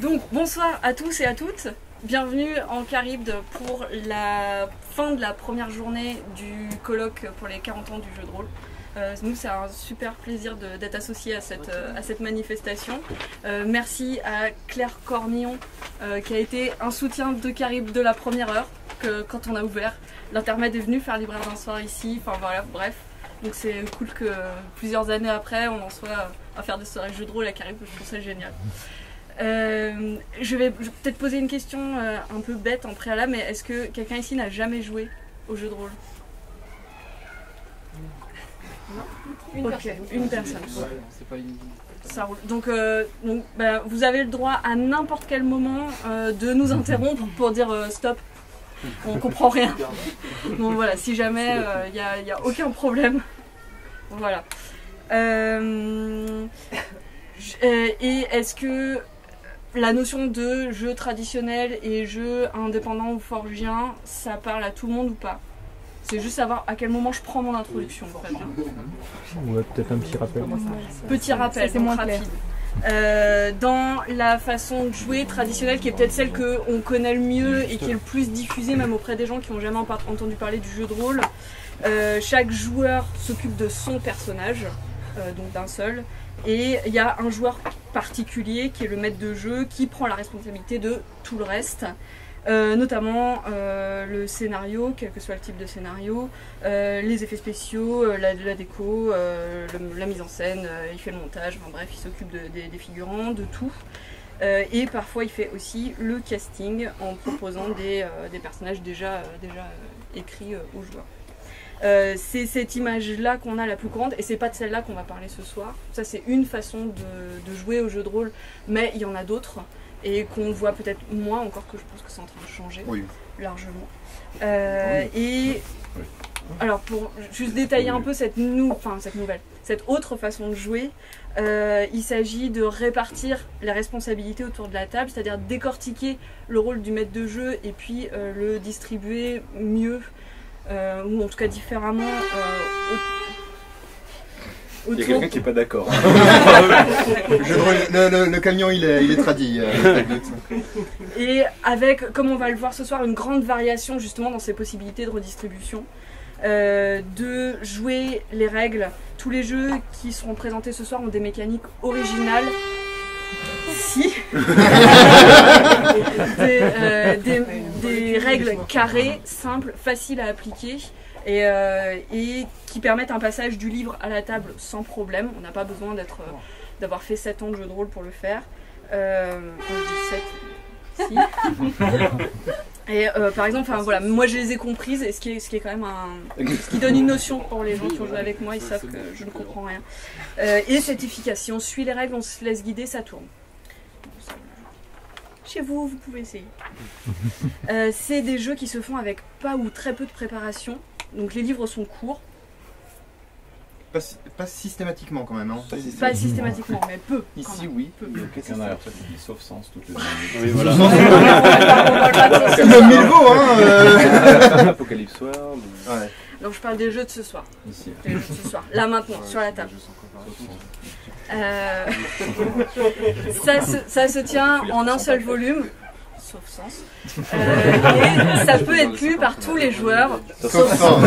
Donc bonsoir à tous et à toutes, bienvenue en Caribde pour la fin de la première journée du colloque pour les 40 ans du jeu de rôle. Nous c'est un super plaisir d'être associé à cette manifestation. Merci à Claire Cornillon qui a été un soutien de Caribde de la première heure, que quand on a ouvert, l'intermède est venu faire libraire d'un soir ici, enfin voilà, bref. Donc c'est cool que plusieurs années après on en soit à faire des soirées jeux de rôle à Caribde, je trouve ça génial. Je vais peut-être poser une question un peu bête en préalable, mais est-ce que quelqu'un ici n'a jamais joué au jeu de rôle? Une personne. Ça roule. Donc, vous avez le droit à n'importe quel moment de nous interrompre pour dire stop, on comprend rien. Donc voilà, si jamais il n'y a aucun problème. Voilà. Et est-ce que la notion de jeu traditionnel et jeu indépendant ou forgien, ça parle à tout le monde ou pas? C'est juste savoir à quel moment je prends mon introduction. Ouais, peut-être un petit rappel. Petit rappel, c'est moins rapide. Dans la façon de jouer traditionnelle, qui est peut-être celle qu'on connaît le mieux et qui est le plus diffusée même auprès des gens qui n'ont jamais entendu parler du jeu de rôle, chaque joueur s'occupe de son personnage, donc d'un seul. Et il y a un joueur particulier qui est le maître de jeu qui prend la responsabilité de tout le reste, notamment le scénario, quel que soit le type de scénario, les effets spéciaux, la déco, la mise en scène, il fait le montage, enfin, bref, il s'occupe des figurants, de tout. Et parfois il fait aussi le casting en proposant des personnages déjà écrits aux joueurs. C'est cette image-là qu'on a la plus courante, et c'est pas de celle-là qu'on va parler ce soir. Ça, c'est une façon de jouer au jeu de rôle, mais il y en a d'autres, et qu'on voit peut-être moins, encore que je pense que c'est en train de changer, largement. Alors, pour juste détailler un peu cette autre façon de jouer, il s'agit de répartir les responsabilités autour de la table, c'est-à-dire décortiquer le rôle du maître de jeu et puis le distribuer mieux, ou en tout cas différemment autour. Il y a quelqu'un qui n'est pas d'accord. Le camion il est tradit. Et avec, comme on va le voir ce soir, une grande variation justement dans ces possibilités de redistribution. De jouer les règles. Tous les jeux qui seront présentés ce soir ont des mécaniques originales. Si des règles carrées, simples, faciles à appliquer et qui permettent un passage du livre à la table sans problème. On n'a pas besoin d'avoir fait 7 ans de jeu de rôle pour le faire. Quand je dis 7, si. Et par exemple, voilà, moi je les ai comprises, et ce qui est quand même ce qui donne une notion pour les gens qui ont joué avec moi, ils savent que je ne comprends rien. Et c'est efficace, si on suit les règles, on se laisse guider, ça tourne. Chez vous, vous pouvez essayer. C'est des jeux qui se font avec pas ou très peu de préparation, donc les livres sont courts. Pas systématiquement quand même, hein. Pas systématiquement, mais peu. Ici, oui. Il y a quelqu'un derrière toi qui dit sauf sens toutes les années. Oui, voilà. Le Milgo, hein. Apocalypse World. Ouais. Donc je parle des jeux de ce soir. Ici. Des jeux de ce soir. Là maintenant, sur la table. Ça se tient en un seul volume, sauf sens. Et ça peut être lu par tous les joueurs, sauf sens.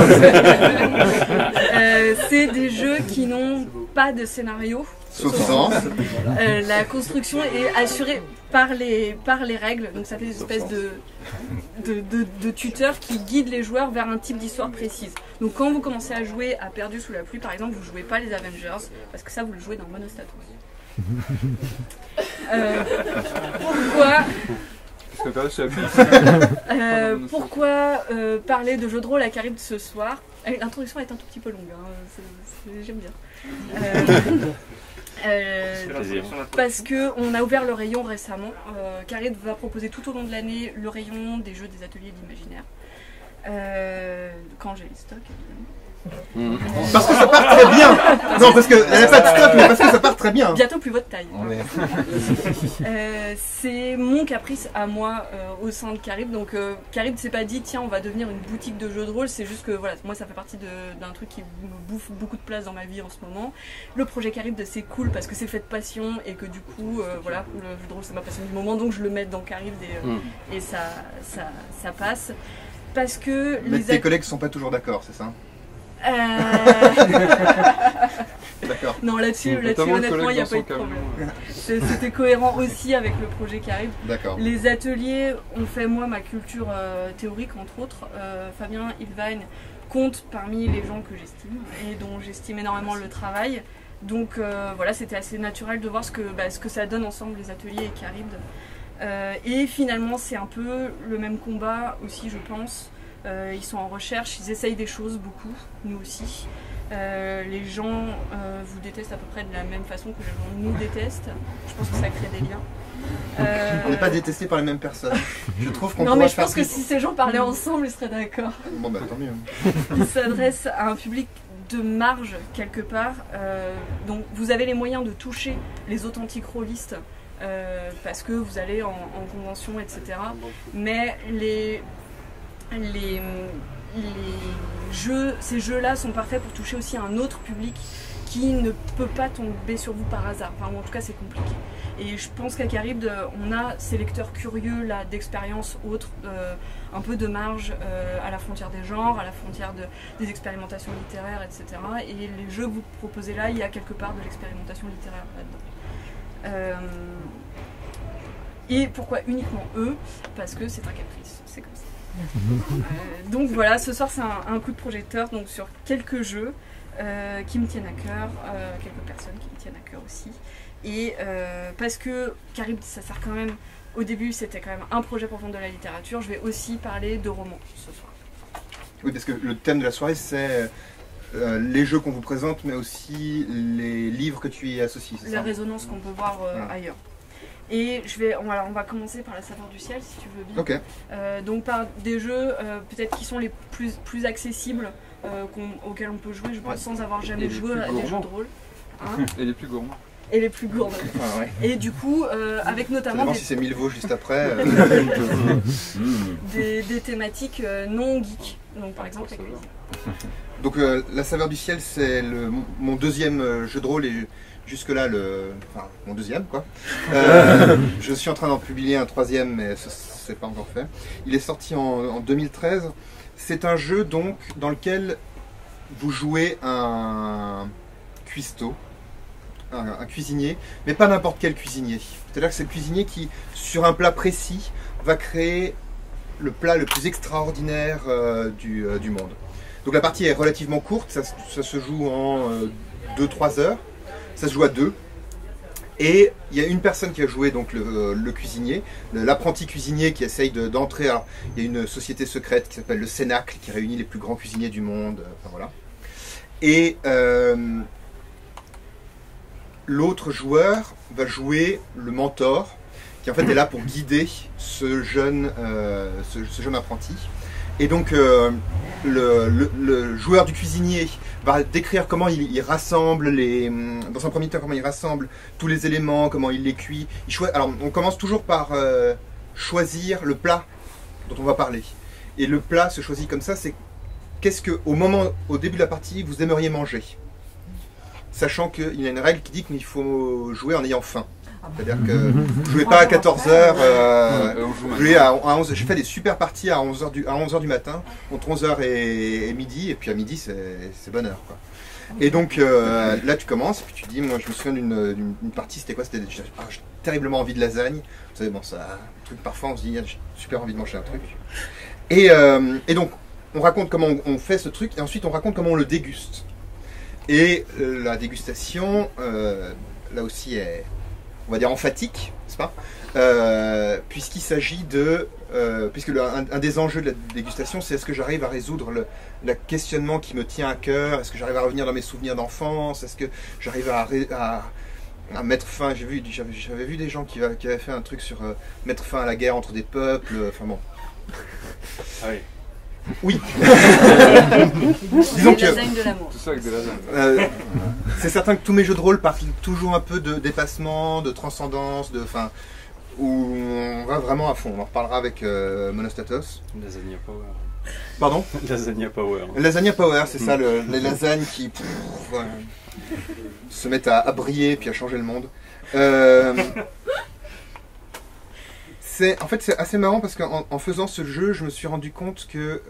C'est des jeux qui n'ont pas de scénario, sauf sens. La construction est assurée par les règles, donc ça fait une espèce de tuteur qui guide les joueurs vers un type d'histoire précise. Donc quand vous commencez à jouer à Perdu sous la pluie, par exemple, vous ne jouez pas les Avengers, parce que ça vous le jouez dans Monostatos. Pourquoi parler de jeux de rôle à Caribde ce soir? L'introduction est un tout petit peu longue, hein, j'aime bien. Parce qu'on a ouvert le rayon récemment. Caribde va proposer tout au long de l'année le rayon des jeux des ateliers d'imaginaire. Quand j'ai les stocks, évidemment. Parce que ça part très bien. Non, parce qu'elle n'a pas de stock, mais parce que ça part très bien. Bientôt plus votre taille. C'est mon caprice à moi au sein de Carib. Donc Carib s'est pas dit tiens on va devenir une boutique de jeux de rôle, c'est juste que voilà, moi ça fait partie d'un truc qui me bouffe beaucoup de place dans ma vie en ce moment. Le projet Carib c'est cool parce que c'est fait de passion et que du coup voilà, le jeu de rôle c'est ma passion du moment, donc je le mets dans Carib et ça passe. Parce que mais tes collègues sont pas toujours d'accord, c'est ça? D'accord. Non, là-dessus honnêtement, il n'y a pas eu de problème. C'était cohérent aussi avec le projet Carib. D'accord. Les ateliers ont fait, moi, ma culture théorique, entre autres. Fabien Ilvain compte parmi les gens que j'estime et dont j'estime énormément le travail. Donc voilà, c'était assez naturel de voir ce que ça donne ensemble, les ateliers et Carib. Et finalement, c'est un peu le même combat aussi, je pense. Ils sont en recherche, ils essayent des choses beaucoup, nous aussi. Les gens vous détestent à peu près de la même façon que les gens nous détestent. Je pense que ça crée des liens. On n'est pas détestés par les mêmes personnes. Je trouve qu'on non, mais je pense que si ces gens parlaient ensemble, ils seraient d'accord. Bon, bah tant mieux. Ils s'adressent à un public de marge quelque part. Donc vous avez les moyens de toucher les authentiques rôlistes parce que vous allez en convention, etc. Mais ces jeux-là sont parfaits pour toucher aussi un autre public qui ne peut pas tomber sur vous par hasard. Enfin, en tout cas, c'est compliqué. Et je pense qu'à Carib, on a ces lecteurs curieux là, d'expériences autres, un peu de marge à la frontière des genres, à la frontière des expérimentations littéraires, etc. Et les jeux que vous proposez là, il y a quelque part de l'expérimentation littéraire là-dedans. Et pourquoi uniquement eux? Parce que c'est un caprice, c'est comme ça. Donc voilà, ce soir c'est un coup de projecteur donc sur quelques jeux qui me tiennent à cœur, quelques personnes qui me tiennent à cœur aussi. Et parce que Carib, ça sert quand même, au début c'était quand même un projet pour vendre de la littérature, je vais aussi parler de romans ce soir. Oui, parce que le thème de la soirée c'est les jeux qu'on vous présente, mais aussi les livres que tu y associes. La résonance qu'on peut voir ailleurs. Et on va commencer par La Saveur du Ciel, si tu veux bien. Okay. Donc par des jeux peut-être qui sont les plus accessibles auxquels on peut jouer, je pense, sans avoir jamais joué à des jeux de rôle. Hein, et les plus gourmands. Et les plus gourmands. Ah, ouais. Et du coup, avec notamment si c'est Milvaux juste après. des thématiques non geeks. Donc par exemple la cuisine. Donc La Saveur du Ciel, c'est mon deuxième jeu de rôle et jusque-là, mon deuxième quoi. Je suis en train d'en publier un troisième, mais c'est pas encore fait. Il est sorti en 2013. C'est un jeu donc dans lequel vous jouez un cuistot, un cuisinier, mais pas n'importe quel cuisinier. C'est-à-dire que c'est le cuisinier qui, sur un plat précis, va créer le plat le plus extraordinaire du monde. Donc la partie est relativement courte, ça se joue en 2-3 heures. Ça se joue à 2. Et il y a une personne qui a joué donc le cuisinier, l'apprenti cuisinier qui essaye d'entrer. Alors, il y a une société secrète qui s'appelle le Cénacle qui réunit les plus grands cuisiniers du monde. Enfin, voilà. Et l'autre joueur va jouer le mentor qui en fait est là pour guider ce jeune apprenti. Et donc le joueur du cuisinier va décrire comment il rassemble dans un premier temps comment il rassemble tous les éléments, comment il les cuit. Alors on commence toujours par choisir le plat dont on va parler. Et le plat se choisit comme ça, c'est qu'est-ce que au début de la partie vous aimeriez manger. Sachant qu'il y a une règle qui dit qu'il faut jouer en ayant faim. C'est-à-dire que vous ne jouez pas à 14h, jouez à 11h. J'ai fait des super parties à 11h du matin, entre 11h et midi, et puis à midi c'est bonne heure, quoi. Et donc là tu commences, et puis tu dis, moi je me souviens d'une partie, c'était quoi? J'ai terriblement envie de lasagne. Vous savez, bon, ça, un truc, parfois on se dit, j'ai super envie de manger un truc. Et donc on raconte comment on fait ce truc, et ensuite on raconte comment on le déguste. Et la dégustation, là aussi est, on va dire, emphatique, n'est-ce pas? Puisqu'il s'agit puisque un des enjeux de la dégustation, c'est est-ce que j'arrive à résoudre le questionnement qui me tient à cœur? Est-ce que j'arrive à revenir dans mes souvenirs d'enfance? Est-ce que j'arrive à mettre fin? J'avais vu des gens qui avaient fait un truc sur mettre fin à la guerre entre des peuples, enfin bon. Ah oui. Oui. Disons que lasagne de l'amour. Tout ça avec des lasagnes. C'est certain que tous mes jeux de rôle parlent toujours un peu de dépassement, de transcendance, où on va vraiment à fond. On en reparlera avec Monostatos. Lasagna Power. Pardon? Lasagna Power. Lasagna Power, c'est ça, les lasagnes qui se mettent à briller puis à changer le monde. En fait, c'est assez marrant parce qu'en faisant ce jeu, je me suis rendu compte que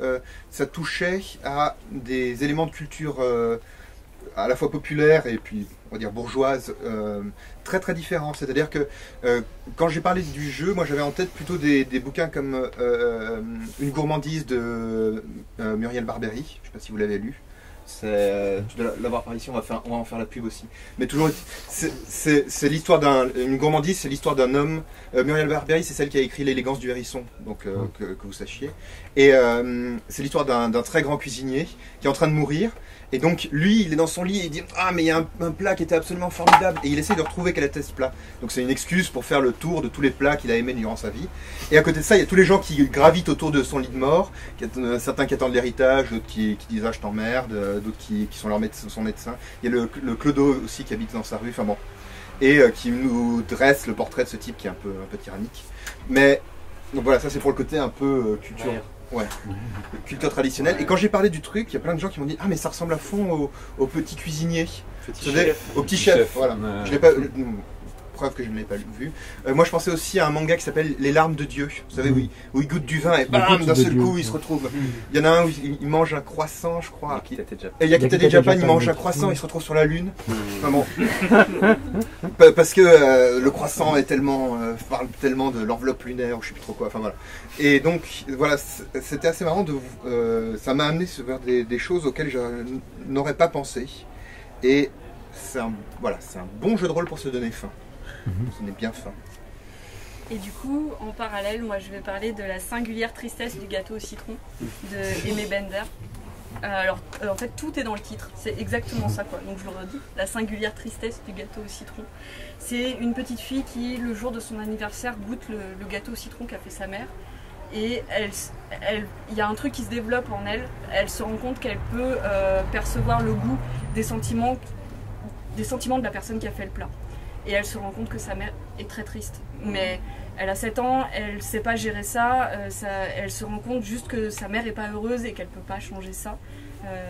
ça touchait à des éléments de culture à la fois populaire et puis, on va dire, bourgeoise, très très différents. C'est-à-dire que quand j'ai parlé du jeu, moi j'avais en tête plutôt des bouquins comme Une gourmandise de Muriel Barbery. Je ne sais pas si vous l'avez lu. Tu dois l'avoir par ici, on va en faire la pub aussi. Mais toujours, c'est l'histoire une gourmandise, c'est l'histoire d'un homme. Muriel Barbery, c'est celle qui a écrit L'élégance du hérisson, donc que vous sachiez. Et c'est l'histoire d'un très grand cuisinier qui est en train de mourir. Et donc lui, il est dans son lit et il dit « Ah, mais il y a un plat qui était absolument formidable !» Et il essaie de retrouver quel était ce plat. Donc c'est une excuse pour faire le tour de tous les plats qu'il a aimés durant sa vie. Et à côté de ça, il y a tous les gens qui gravitent autour de son lit de mort. Certains qui attendent l'héritage, d'autres qui disent « Ah, je t'emmerde », d'autres qui sont son médecin. Il y a le clodo aussi qui habite dans sa rue, enfin bon. Et qui nous dresse le portrait de ce type qui est un peu tyrannique. Mais donc voilà, ça c'est pour le côté un peu culture. Ouais, culture traditionnelle. Et quand j'ai parlé du truc, il y a plein de gens qui m'ont dit « Ah, mais ça ressemble à fond au petit cuisinier. » Au petit chef, voilà. Je l'ai pas... Preuve que je ne l'ai pas vu. Moi, je pensais aussi à un manga qui s'appelle Les larmes de Dieu. Vous savez, où il goûte du vin et bam, d'un seul coup, il se retrouve. Il y en a un où il mange un croissant, je crois. Et Yakitate Japan, il mange un croissant, il se retrouve sur la Lune. Enfin, bon. Parce que le croissant est parle tellement de l'enveloppe lunaire, ou je sais plus trop quoi. Enfin voilà. Et donc, voilà, c'était assez marrant. Ça m'a amené vers des choses auxquelles je n'aurais pas pensé. Et c'est un bon jeu de rôle pour se donner faim. Ce n'est bien fin. Et du coup, en parallèle, moi je vais parler de la singulière tristesse du gâteau au citron de Aimé Bender. Alors, en fait, tout est dans le titre, c'est exactement ça quoi. Donc je le redis, la singulière tristesse du gâteau au citron. C'est une petite fille qui, le jour de son anniversaire, goûte le gâteau au citron qu'a fait sa mère. Et il y a un truc qui se développe en elle. Elle se rend compte qu'elle peut percevoir le goût des sentiments de la personne qui a fait le plat. Et elle se rend compte que sa mère est très triste. Mais elle a 7 ans, elle ne sait pas gérer ça, elle se rend compte juste que sa mère n'est pas heureuse et qu'elle ne peut pas changer ça.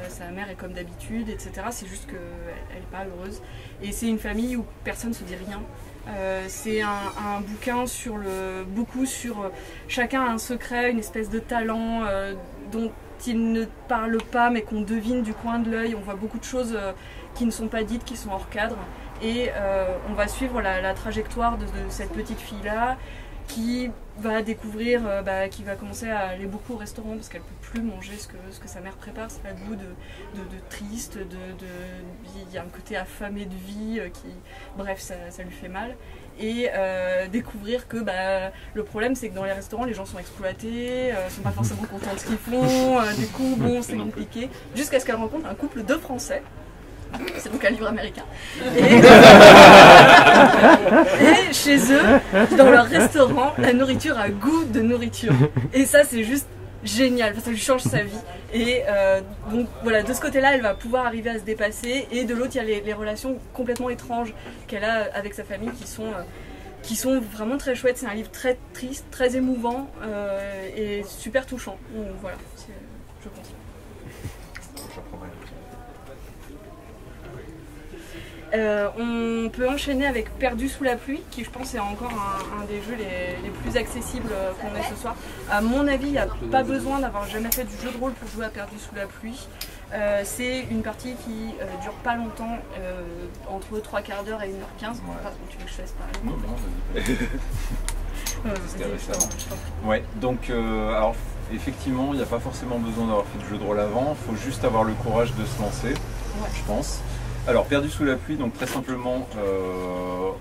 Sa mère est comme d'habitude, etc. C'est juste qu'elle n'est pas heureuse. Et c'est une famille où personne ne se dit rien. C'est un bouquin beaucoup sur chacun a un secret, une espèce de talent dont il ne parle pas mais qu'on devine du coin de l'œil. On voit beaucoup de choses qui ne sont pas dites, qui sont hors cadre. Et on va suivre la trajectoire de cette petite fille-là qui va découvrir, qui va commencer à aller beaucoup au restaurant parce qu'elle ne peut plus manger ce que sa mère prépare. C'est un goût de triste, il y a un côté affamé de vie bref, ça lui fait mal. Et découvrir que le problème c'est que dans les restaurants les gens sont exploités, sont pas forcément contents de ce qu'ils font, du coup bon c'est compliqué. Jusqu'à ce qu'elle rencontre un couple de Français. C'est donc un livre américain. Et chez eux, dans leur restaurant, la nourriture a goût de nourriture. Et ça, c'est juste génial. Enfin, ça lui change sa vie. Et donc voilà, de ce côté-là, elle va pouvoir arriver à se dépasser. Et de l'autre, il y a les relations complètement étranges qu'elle a avec sa famille qui sont vraiment très chouettes. C'est un livre très triste, très émouvant et super touchant. Donc voilà, je continue. On peut enchaîner avec Perdu sous la pluie, qui je pense est encore un des jeux les plus accessibles qu'on ait ce soir. À mon avis, il n'y a pas besoin d'avoir jamais fait du jeu de rôle pour jouer à Perdu sous la pluie. C'est une partie qui dure pas longtemps, entre 3 quarts d'heure et 1h15. Pardon, tu veux que je fasse pareil? Ouais, donc alors effectivement, il n'y a pas forcément besoin d'avoir fait du jeu de rôle avant, il faut juste avoir le courage de se lancer, je pense. Alors, Perdu sous la pluie, donc très simplement,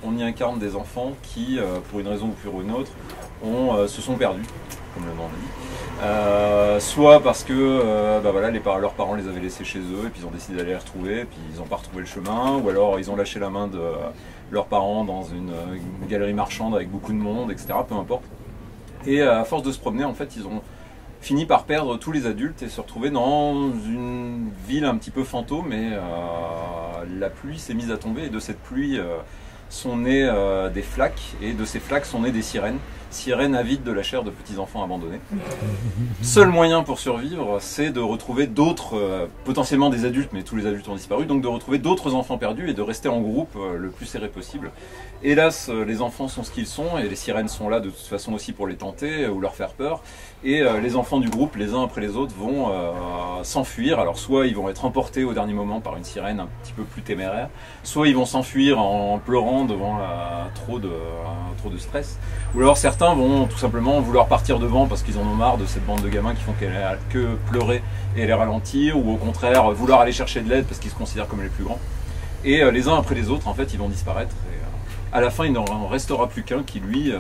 on y incarne des enfants qui, pour une raison ou pour une autre, se sont perdus, comme le nom dit. Soit parce que voilà, leurs parents les avaient laissés chez eux et puis ils ont décidé d'aller les retrouver et puis ils n'ont pas retrouvé le chemin, ou alors ils ont lâché la main de leurs parents dans une galerie marchande avec beaucoup de monde, etc. Peu importe. Et à force de se promener, en fait, ils ont finit par perdre tous les adultes et se retrouver dans une ville un petit peu fantôme. Et la pluie s'est mise à tomber, et de cette pluie sont nées des flaques, et de ces flaques sont nées des sirènes. Sirènes avides de la chair de petits enfants abandonnés. Seul moyen pour survivre, c'est de retrouver d'autres, potentiellement des adultes, mais tous les adultes ont disparu, donc de retrouver d'autres enfants perdus et de rester en groupe le plus serré possible. Hélas, les enfants sont ce qu'ils sont, et les sirènes sont là de toute façon aussi pour les tenter ou leur faire peur. Et les enfants du groupe, les uns après les autres, vont s'enfuir. Alors soit ils vont être emportés au dernier moment par une sirène un petit peu plus téméraire, soit ils vont s'enfuir en pleurant devant trop de stress. Ou alors certains vont tout simplement vouloir partir devant parce qu'ils en ont marre de cette bande de gamins qui font que pleurer et les ralentir, ou au contraire vouloir aller chercher de l'aide parce qu'ils se considèrent comme les plus grands. Et les uns après les autres, en fait, ils vont disparaître. Et, à la fin, il n'en restera plus qu'un qui, lui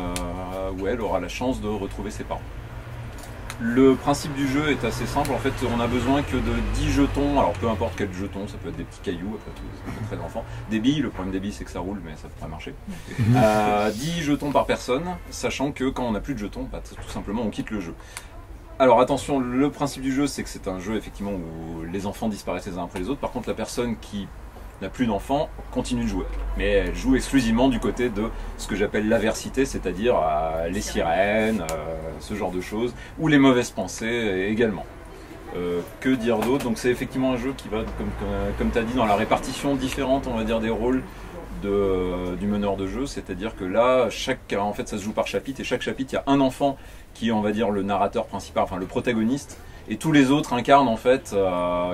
ou elle, aura la chance de retrouver ses parents. Le principe du jeu est assez simple. En fait, on a besoin que de 10 jetons. Alors, peu importe quel jeton, ça peut être des petits cailloux, après tout, c'est très enfant. Des billes, le problème des billes, c'est que ça roule, mais ça pourrait marcher. 10 jetons par personne, sachant que quand on n'a plus de jetons, bah, tout simplement, on quitte le jeu. Alors, attention, le principe du jeu, c'est que c'est un jeu, effectivement, où les enfants disparaissent les uns après les autres. Par contre, la personne qui n'a plus d'enfants continue de jouer. Mais elle joue exclusivement du côté de ce que j'appelle l'aversité, c'est-à-dire les sirènes, ce genre de choses, ou les mauvaises pensées également. Que dire d'autre? Donc c'est effectivement un jeu qui va, comme tu as dit, dans la répartition différente, on va dire, des rôles du meneur de jeu, c'est-à-dire que là, en fait, ça se joue par chapitre, et chaque chapitre, il y a un enfant qui est, on va dire, le narrateur principal, enfin le protagoniste, et tous les autres incarnent en fait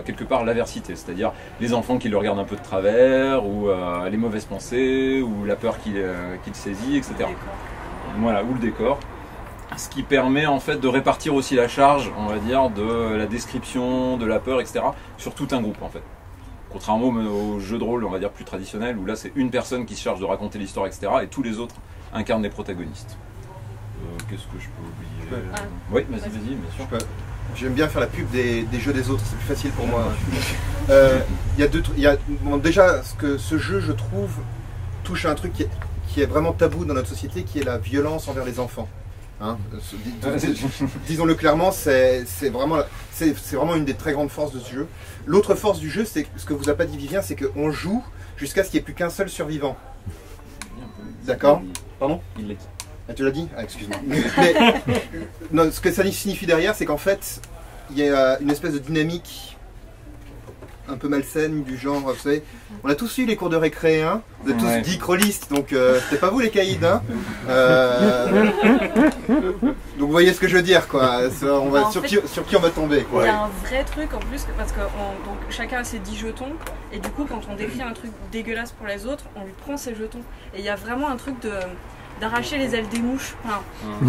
quelque part l'aversité, c'est-à-dire les enfants qui le regardent un peu de travers, ou les mauvaises pensées, ou la peur qu'il saisit, etc. Voilà, ou le décor. Ce qui permet en fait de répartir aussi la charge, on va dire, de la description, de la peur, etc. sur tout un groupe en fait. Contrairement au jeu de rôle, on va dire, plus traditionnel, où là c'est une personne qui se charge de raconter l'histoire, etc. et tous les autres incarnent les protagonistes. Qu'est-ce que je peux oublier? Oui, vas-y, bien sûr. J'aime bien faire la pub des jeux des autres, c'est plus facile pour moi. Déjà, ce jeu, je trouve, touche à un truc qui est vraiment tabou dans notre société, qui est la violence envers les enfants. Hein, disons-le clairement, c'est vraiment une des très grandes forces de ce jeu. L'autre force du jeu, c'est ce que vous a pas dit Vivien, c'est qu'on joue jusqu'à ce qu'il n'y ait plus qu'un seul survivant. D'accord? Pardon? Il l'a dit. Ah, tu l'as dit? Ah, excuse-moi. Non, ce que ça signifie derrière, c'est qu'en fait, il y a une espèce de dynamique un peu malsaine du genre, vous savez, on a tous eu les cours de récré, hein, vous êtes tous geek rollistes, donc c'était pas vous les caïds, hein. Donc vous voyez ce que je veux dire, quoi. Sur qui on va tomber, quoi. Il y a un vrai truc en plus, parce que donc, chacun a ses 10 jetons, et du coup quand on décrit un truc dégueulasse pour les autres, on lui prend ses jetons. Et il y a vraiment un truc d'arracher les ailes des mouches, enfin,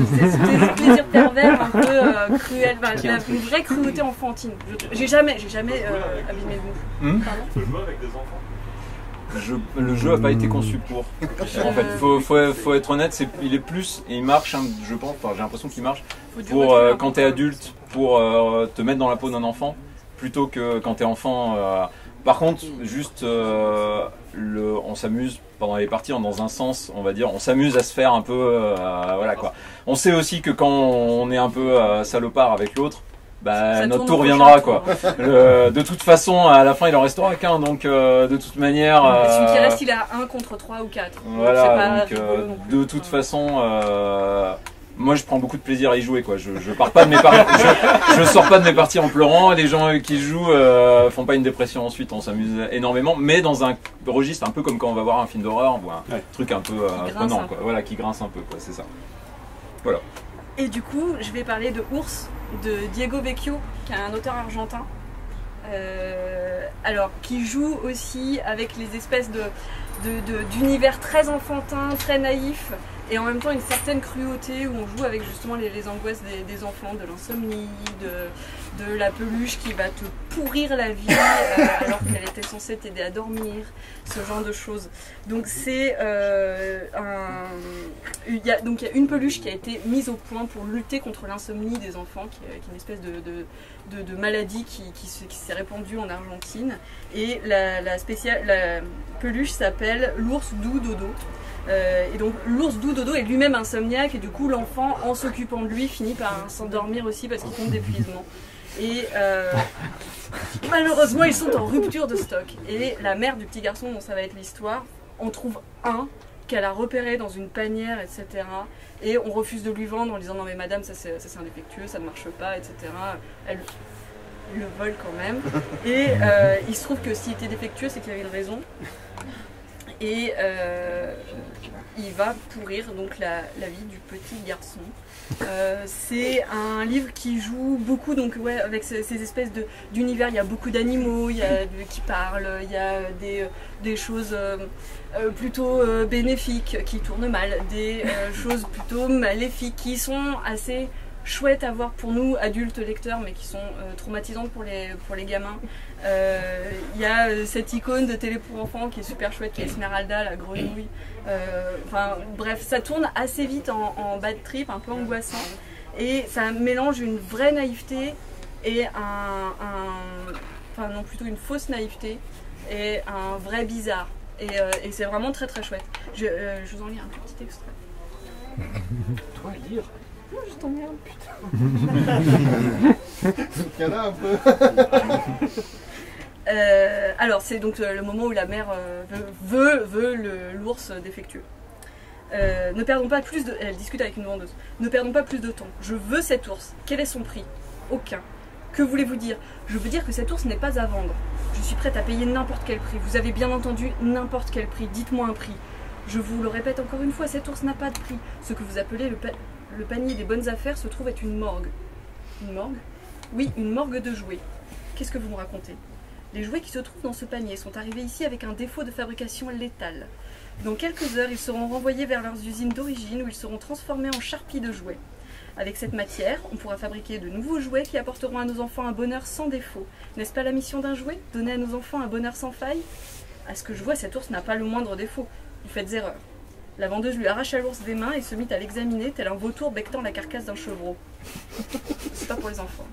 ce plaisir pervers un peu cruel, une vraie cruauté enfantine. J'ai jamais abîmé de mouche. Pardon ? Tu peux jouer avec des enfants. Le jeu n'a pas été conçu pour. En fait, faut être honnête, il est plus, et il marche, je pense, j'ai l'impression qu'il marche, pour quand tu es adulte, pour te mettre dans la peau d'un enfant, plutôt que quand tu es enfant. Par contre, juste, on s'amuse pendant les parties dans un sens, on va dire, on s'amuse à se faire un peu, voilà quoi. On sait aussi que quand on est un peu salopard avec l'autre, bah, notre tour viendra quoi. De toute façon, à la fin, il en restera qu'un, donc de toute manière. Celui qui reste, il a 1 contre 3 ou 4. Voilà, donc de toute façon. Moi, je prends beaucoup de plaisir à y jouer, quoi. Je pars pas de mes parties, je sors pas de mes parties en pleurant. Les gens qui jouent font pas une dépression ensuite. On s'amuse énormément, mais dans un registre un peu comme quand on va voir un film d'horreur ou un truc un peu prenant, quoi. Voilà, qui grince un peu, quoi. C'est ça. Voilà. Et du coup, je vais parler de Ours, de Diego Vecchio, qui est un auteur argentin. Alors, qui joue aussi avec les espèces d'univers très enfantin, très naïf, et en même temps une certaine cruauté où on joue avec justement les angoisses des enfants, de l'insomnie, de la peluche qui va te pourrir la vie alors qu'elle était censée t'aider à dormir, ce genre de choses. Donc c'est il y a une peluche qui a été mise au point pour lutter contre l'insomnie des enfants, qui est une espèce de maladie qui s'est répandue en Argentine, et la peluche s'appelle l'ours doux dodo. Et donc l'ours doux dodo est lui-même insomniaque et du coup l'enfant, en s'occupant de lui, finit par s'endormir aussi parce qu'il tombe d'épuisement. Et malheureusement ils sont en rupture de stock. Et la mère du petit garçon dont ça va être l'histoire en trouve un qu'elle a repéré dans une panière, etc. Et on refuse de lui vendre en disant non mais madame ça c'est un défectueux, ça ne marche pas, etc. Elle le vole quand même. Et il se trouve que s'il était défectueux c'est qu'il y avait une raison. Et il va pourrir donc la vie du petit garçon. C'est un livre qui joue beaucoup donc, ouais, avec ces espèces d'univers. Il y a beaucoup d'animaux qui parlent, il y a des choses plutôt bénéfiques qui tournent mal, des choses plutôt maléfiques qui sont assez chouettes à voir pour nous adultes lecteurs mais qui sont traumatisantes pour les gamins. Il y a cette icône de télé pour enfants qui est super chouette, qui est Esmeralda, la grenouille. Enfin bref, ça tourne assez vite en bad trip, un peu angoissant. Et ça mélange une vraie naïveté et enfin non, plutôt une fausse naïveté et un vrai bizarre. Et c'est vraiment très très chouette. Je vous en lis un tout petit extrait. Toi, lire. Non, je t'emmerde, putain. Il y en a un peu. Alors c'est donc le moment où la mère veut l'ours défectueux. Ne perdons pas plus de... Elle discute avec une vendeuse. Ne perdons pas plus de temps. Je veux cet ours. Quel est son prix? Aucun. Que voulez-vous dire? Je veux dire que cet ours n'est pas à vendre. Je suis prête à payer n'importe quel prix. Vous avez bien entendu, n'importe quel prix. Dites-moi un prix. Je vous le répète encore une fois, cet ours n'a pas de prix. Ce que vous appelez le panier des bonnes affaires se trouve être une morgue. Une morgue? Oui, une morgue de jouets. Qu'est-ce que vous me racontez? Les jouets qui se trouvent dans ce panier sont arrivés ici avec un défaut de fabrication létal. Dans quelques heures, ils seront renvoyés vers leurs usines d'origine où ils seront transformés en charpie de jouets. Avec cette matière, on pourra fabriquer de nouveaux jouets qui apporteront à nos enfants un bonheur sans défaut. N'est-ce pas la mission d'un jouet? Donner à nos enfants un bonheur sans faille? À ce que je vois, cet ours n'a pas le moindre défaut. Vous faites erreur. La vendeuse lui arracha l'ours des mains et se mit à l'examiner tel un vautour becquetant la carcasse d'un chevreau. C'est pas pour les enfants.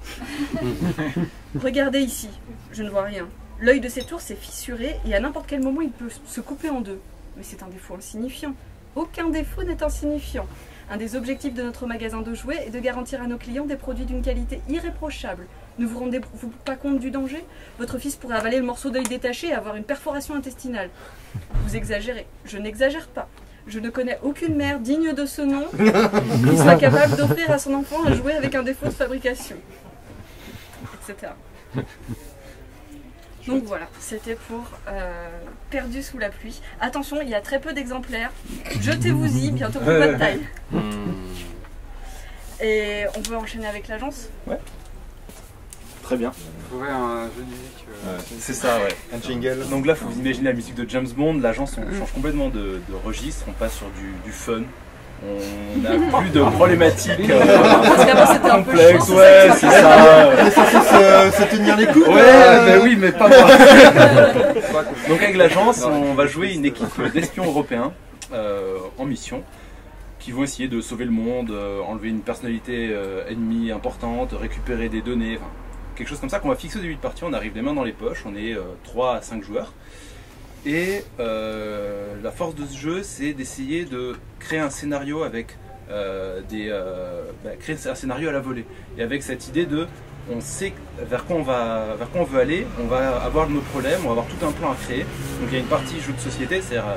Regardez ici, je ne vois rien. L'œil de cet ours est fissuré et à n'importe quel moment il peut se couper en deux. Mais c'est un défaut insignifiant. Aucun défaut n'est insignifiant. Un des objectifs de notre magasin de jouets est de garantir à nos clients des produits d'une qualité irréprochable. Ne vous rendez-vous pas compte du danger? Votre fils pourrait avaler le morceau d'œil détaché et avoir une perforation intestinale. Vous exagérez. Je n'exagère pas. Je ne connais aucune mère digne de ce nom qui soit capable d'offrir à son enfant un jouet avec un défaut de fabrication. Etc. Donc voilà, c'était pour Perdu sous la pluie. Attention, il y a très peu d'exemplaires. Jetez-vous-y, bientôt pour pas de taille. Et on peut enchaîner avec l'agence? Ouais. Très bien. Ouais, un jeu de musique. C'est ça, ouais. Un jingle. Donc là, il faut vous imaginer la musique de James Bond. L'agence, on change complètement de registre. On passe sur du fun. On n'a plus de problématiques Parce qu'avant c'était un peu complexes. chiant, Ouais, c'est ça. Mais ça, c'est se tenir les coups. Ouais, ben oui, mais pas moi. Donc avec l'agence, on va jouer une équipe d'espions européens en mission qui vont essayer de sauver le monde, enlever une personnalité ennemie importante, récupérer des données, enfin, quelque chose comme ça qu'on va fixer au début de partie. On arrive les mains dans les poches, on est 3 à 5 joueurs. Et la force de ce jeu, c'est d'essayer de créer un scénario avec créer un scénario à la volée. Et avec cette idée de, on sait vers quoi on veut aller, on va avoir nos problèmes, on va avoir tout un plan à créer. Donc il y a une partie jeu de société, c'est-à-dire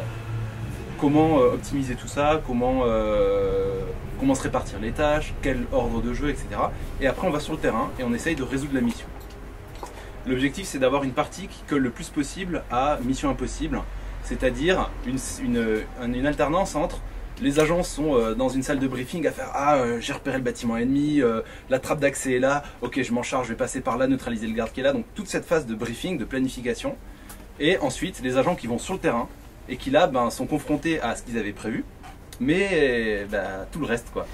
comment optimiser tout ça, comment se répartir les tâches, quel ordre de jeu, etc. Et après on va sur le terrain et on essaye de résoudre la mission. L'objectif, c'est d'avoir une partie qui colle le plus possible à Mission Impossible, c'est-à-dire une alternance entre les agents sont dans une salle de briefing à faire « Ah, j'ai repéré le bâtiment ennemi, la trappe d'accès est là, ok, je m'en charge, je vais passer par là, neutraliser le garde qui est là. » Donc toute cette phase de briefing, de planification. Et ensuite, les agents qui vont sur le terrain et qui là sont confrontés à ce qu'ils avaient prévu, mais tout le reste, quoi.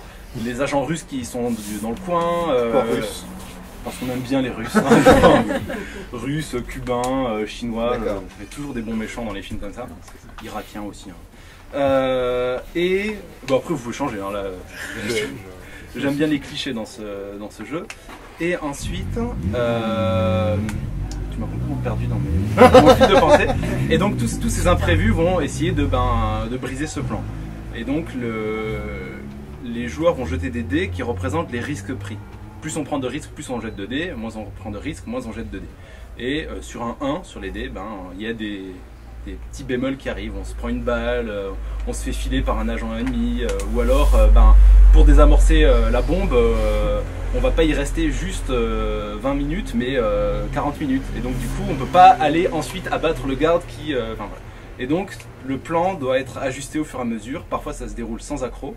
Les agents russes qui sont dans le coin... Parce qu'on aime bien les Russes, hein. Russes, Cubains, Chinois, il y a toujours des bons méchants dans les films comme ça, Irakiens aussi. Hein. Et bon, après vous pouvez changer, hein, là. J'aime bien les clichés dans ce jeu. Et ensuite, tu m'as complètement perdu dans mon fil de pensée. Et donc tous ces imprévus vont essayer de briser ce plan. Et donc les joueurs vont jeter des dés qui représentent les risques pris. Plus on prend de risques, plus on jette de dés, moins on prend de risques, moins on jette de dés. Et sur un 1, sur les dés, il y a des petits bémols qui arrivent, on se prend une balle, on se fait filer par un agent ennemi, ou alors pour désamorcer la bombe, on va pas y rester juste 20 minutes, mais 40 minutes. Et donc du coup, on peut pas aller ensuite abattre le garde qui... voilà. Et donc le plan doit être ajusté au fur et à mesure, parfois ça se déroule sans accroc,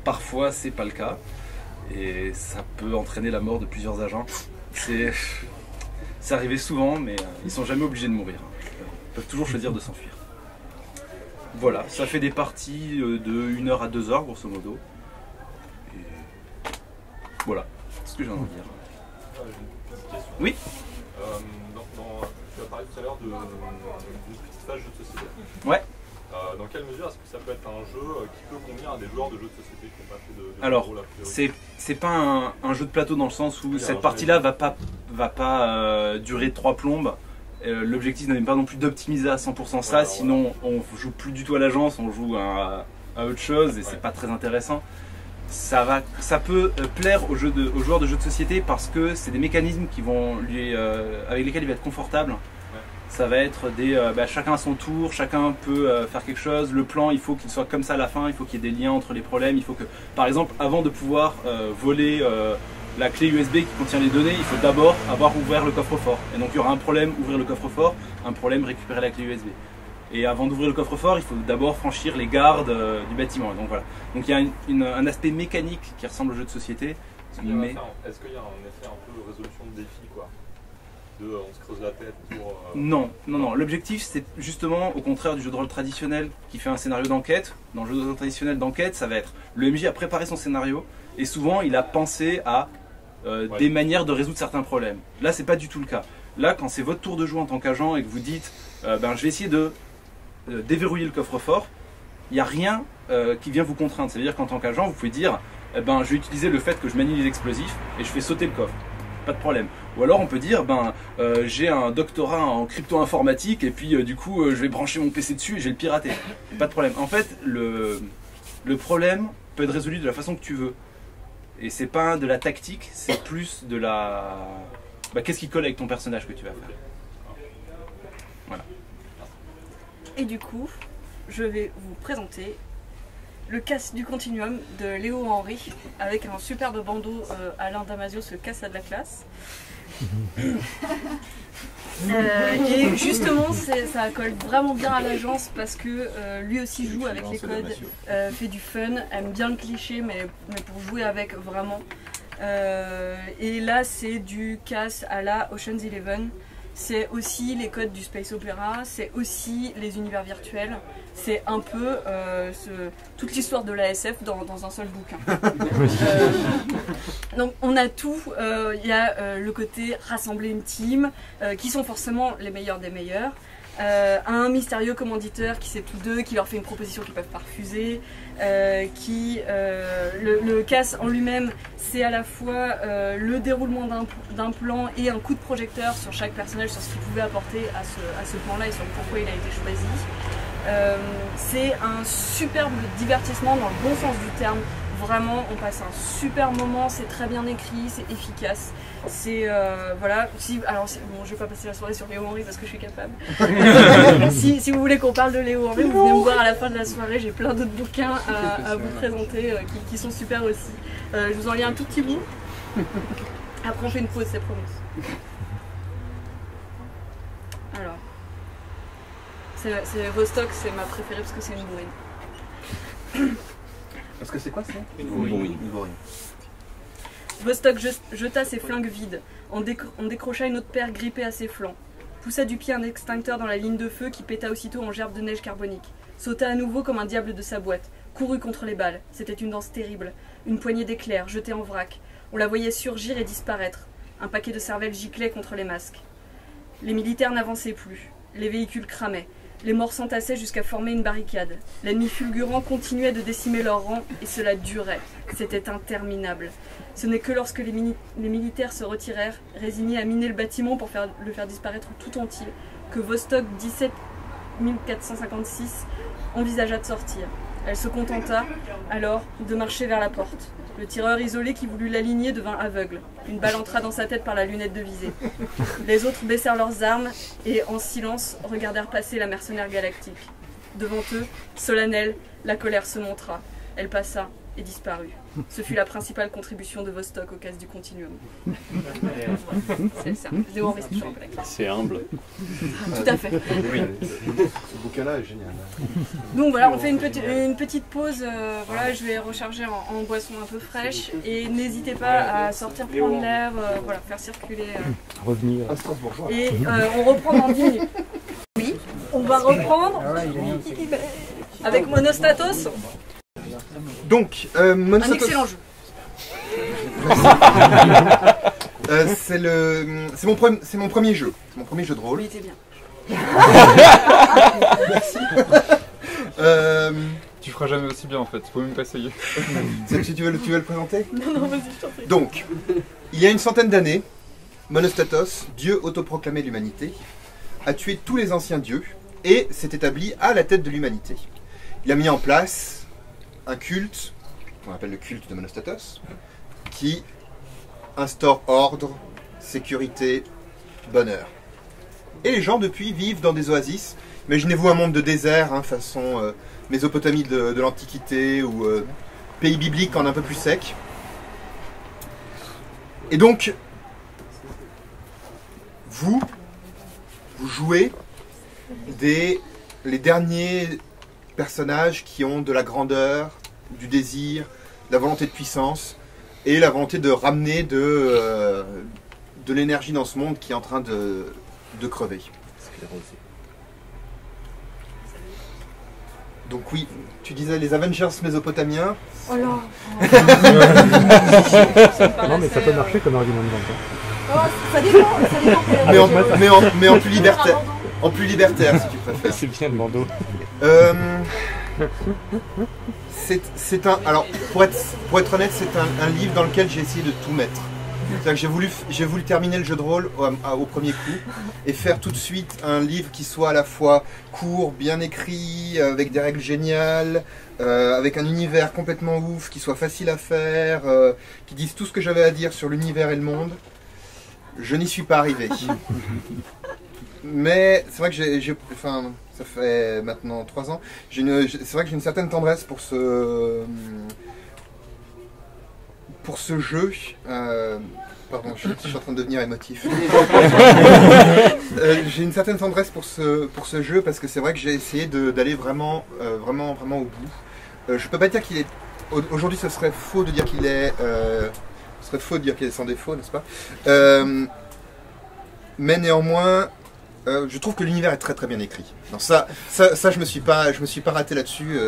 parfois c'est pas le cas, et ça peut entraîner la mort de plusieurs agents. C'est arrivé souvent, mais ils sont jamais obligés de mourir. Ils peuvent toujours choisir de s'enfuir. Voilà, ça fait des parties de 1 heure à 2 heures, grosso modo. Et voilà, c'est ce que j'ai envie de dire. J'ai une petite question. Oui. Tu as parlé tout à l'heure d'une petite phase jeu de société. Ouais. Dans quelle mesure est-ce que ça peut être un jeu qui peut convenir à des joueurs de jeux de société qui n'ont pas fait de Alors, rôle a priori? c'est pas un jeu de plateau dans le sens où cette partie-là va pas durer 3 plombes. L'objectif n'est pas non plus d'optimiser à 100% ça, ouais, sinon on joue plus du tout à l'agence, on joue à autre chose et c'est pas très intéressant. Ça peut plaire aux joueurs de jeux de société parce que c'est des mécanismes qui vont avec lesquels il va être confortable. Ça va être chacun à son tour, chacun peut faire quelque chose. Le plan, il faut qu'il soit comme ça à la fin, il faut qu'il y ait des liens entre les problèmes. Il faut que, par exemple, avant de pouvoir voler la clé USB qui contient les données, il faut d'abord avoir ouvert le coffre-fort. Et donc il y aura un problème, ouvrir le coffre-fort, un problème, récupérer la clé USB. Et avant d'ouvrir le coffre-fort, il faut d'abord franchir les gardes du bâtiment. Donc voilà. Donc il y a un aspect mécanique qui ressemble au jeu de société. Est-ce qu'il y a un effet un peu résolution de défi, quoi? On se creuse la tête pour... Non. L'objectif, c'est justement, au contraire du jeu de rôle traditionnel qui fait un scénario d'enquête. Dans le jeu de rôle traditionnel d'enquête, ça va être le MJ a préparé son scénario et souvent il a pensé à des manières de résoudre certains problèmes. Là, c'est pas du tout le cas. Là, quand c'est votre tour de jouer en tant qu'agent et que vous dites je vais essayer de déverrouiller le coffre-fort, il n'y a rien qui vient vous contraindre. Ça veut dire qu'en tant qu'agent, vous pouvez dire je vais utiliser le fait que je manie les explosifs et je fais sauter le coffre. Pas de problème. Ou alors on peut dire j'ai un doctorat en crypto-informatique et puis du coup je vais brancher mon PC dessus et je vais le pirater. Pas de problème. En fait, le problème peut être résolu de la façon que tu veux. Et c'est pas de la tactique, c'est plus de la... qu'est-ce qui colle avec ton personnage que tu vas faire. Voilà. Et du coup, je vais vous présenter le casse du continuum de Léo Henry avec un superbe bandeau Alain Damasio se casse à de la classe. Et justement ça colle vraiment bien à l'agence parce que lui aussi joue avec les codes, fait du fun, aime bien le cliché mais pour jouer avec vraiment. Et là c'est du casse à la Ocean's 11. C'est aussi les codes du Space Opera, c'est aussi les univers virtuels, c'est un peu toute l'histoire de la SF dans un seul bouquin. Donc on a tout, il y a le côté rassembler une team, qui sont forcément les meilleurs des meilleurs, un mystérieux commanditeur qui sait tous deux, qui leur fait une proposition qu'ils ne peuvent pas refuser, le casse en lui-même, c'est à la fois le déroulement d'un plan et un coup de projecteur sur chaque personnage, sur ce qu'il pouvait apporter à ce plan-là et sur pourquoi il a été choisi. C'est un superbe divertissement dans le bon sens du terme. Vraiment, on passe un super moment, c'est très bien écrit, c'est efficace. C'est voilà. Bon, je vais pas passer la soirée sur Léo Henry parce que je suis capable. si vous voulez qu'on parle de Léo Henry, vous venez me voir à la fin de la soirée. J'ai plein d'autres bouquins à vous présenter qui sont super aussi. Je vous en lis un tout petit bout. Après, on fait une pause, c'est promis. Alors, c'est Vostok, c'est ma préférée parce que c'est une bourrine. Parce que c'est quoi ça? Une bourrine. Vostok jeta ses flingues vides. On décrocha une autre paire grippée à ses flancs. Poussa du pied un extincteur dans la ligne de feu qui péta aussitôt en gerbes de neige carbonique. Sauta à nouveau comme un diable de sa boîte. Courut contre les balles. C'était une danse terrible. Une poignée d'éclairs jetés en vrac. On la voyait surgir et disparaître. Un paquet de cervelles giclait contre les masques. Les militaires n'avançaient plus. Les véhicules cramaient. Les morts s'entassaient jusqu'à former une barricade. L'ennemi fulgurant continuait de décimer leurs rangs et cela durait. C'était interminable. Ce n'est que lorsque les militaires se retirèrent, résignés à miner le bâtiment pour le faire disparaître tout entier, que Vostok 17456 envisagea de sortir. Elle se contenta, alors, de marcher vers la porte. Le tireur isolé qui voulut l'aligner devint aveugle. Une balle entra dans sa tête par la lunette de visée. Les autres baissèrent leurs armes et, en silence, regardèrent passer la mercenaire galactique. Devant eux, solennelle, la colère se montra. Elle passa et disparut. Ce fut la principale contribution de Vostok aux cases du Continuum. C'est ça, c'est humble. Tout à fait. Oui, ce bouquin-là est génial. Donc voilà, on fait une petite pause. Voilà, je vais recharger en boisson un peu fraîche. Et n'hésitez pas à sortir prendre l'air, voilà, faire circuler. Revenir. Et on reprend dans 10 minutes. Oui, on va reprendre avec Monostatos. Donc, Un Monostatos, excellent jeu. c'est mon premier jeu. C'est mon premier jeu de rôle. Oui, c'est bien. Tu feras jamais aussi bien en fait, faut même pas essayer. Tu veux le présenter? Non, vas-y, je t'en prie. Donc, il y a une centaine d'années, Monostatos, dieu autoproclamé de l'humanité, a tué tous les anciens dieux et s'est établi à la tête de l'humanité. Il a mis en place un culte, qu'on appelle le culte de Monostatos, qui instaure ordre, sécurité, bonheur. Et les gens depuis vivent dans des oasis. Imaginez-vous un monde de désert, hein, façon Mésopotamie de l'Antiquité ou pays biblique en un peu plus sec. Et donc, vous jouez les derniers personnages qui ont de la grandeur, du désir, de la volonté de puissance et la volonté de ramener de l'énergie dans ce monde qui est en train de crever. Donc oui, tu disais les Avengers mésopotamiens. Oh là. Non mais ça peut marcher comme argument de vente. Oh, ça dépend. Mais en plus libertaire. En plus libertaire si tu préfères. C'est bien le bandeau. C'est un. Alors pour être honnête, c'est un livre dans lequel j'ai essayé de tout mettre. C'est-à-dire que j'ai voulu terminer le jeu de rôle au premier coup et faire tout de suite un livre qui soit à la fois court, bien écrit, avec des règles géniales, avec un univers complètement ouf, qui soit facile à faire, qui dise tout ce que j'avais à dire sur l'univers et le monde. Je n'y suis pas arrivé. Mais c'est vrai que enfin, ça fait maintenant 3 ans. C'est vrai que j'ai une certaine tendresse pour ce jeu. Pardon, je suis en train de devenir émotif. J'ai une certaine tendresse pour ce jeu parce que c'est vrai que j'ai essayé d'aller vraiment au bout. Je peux pas dire qu'il est. Aujourd'hui, ce serait faux de dire qu'il est. Ce serait faux de dire qu'il est sans défaut, n'est-ce pas? Mais néanmoins. Je trouve que l'univers est très très bien écrit. Non, ça je me suis pas raté là-dessus.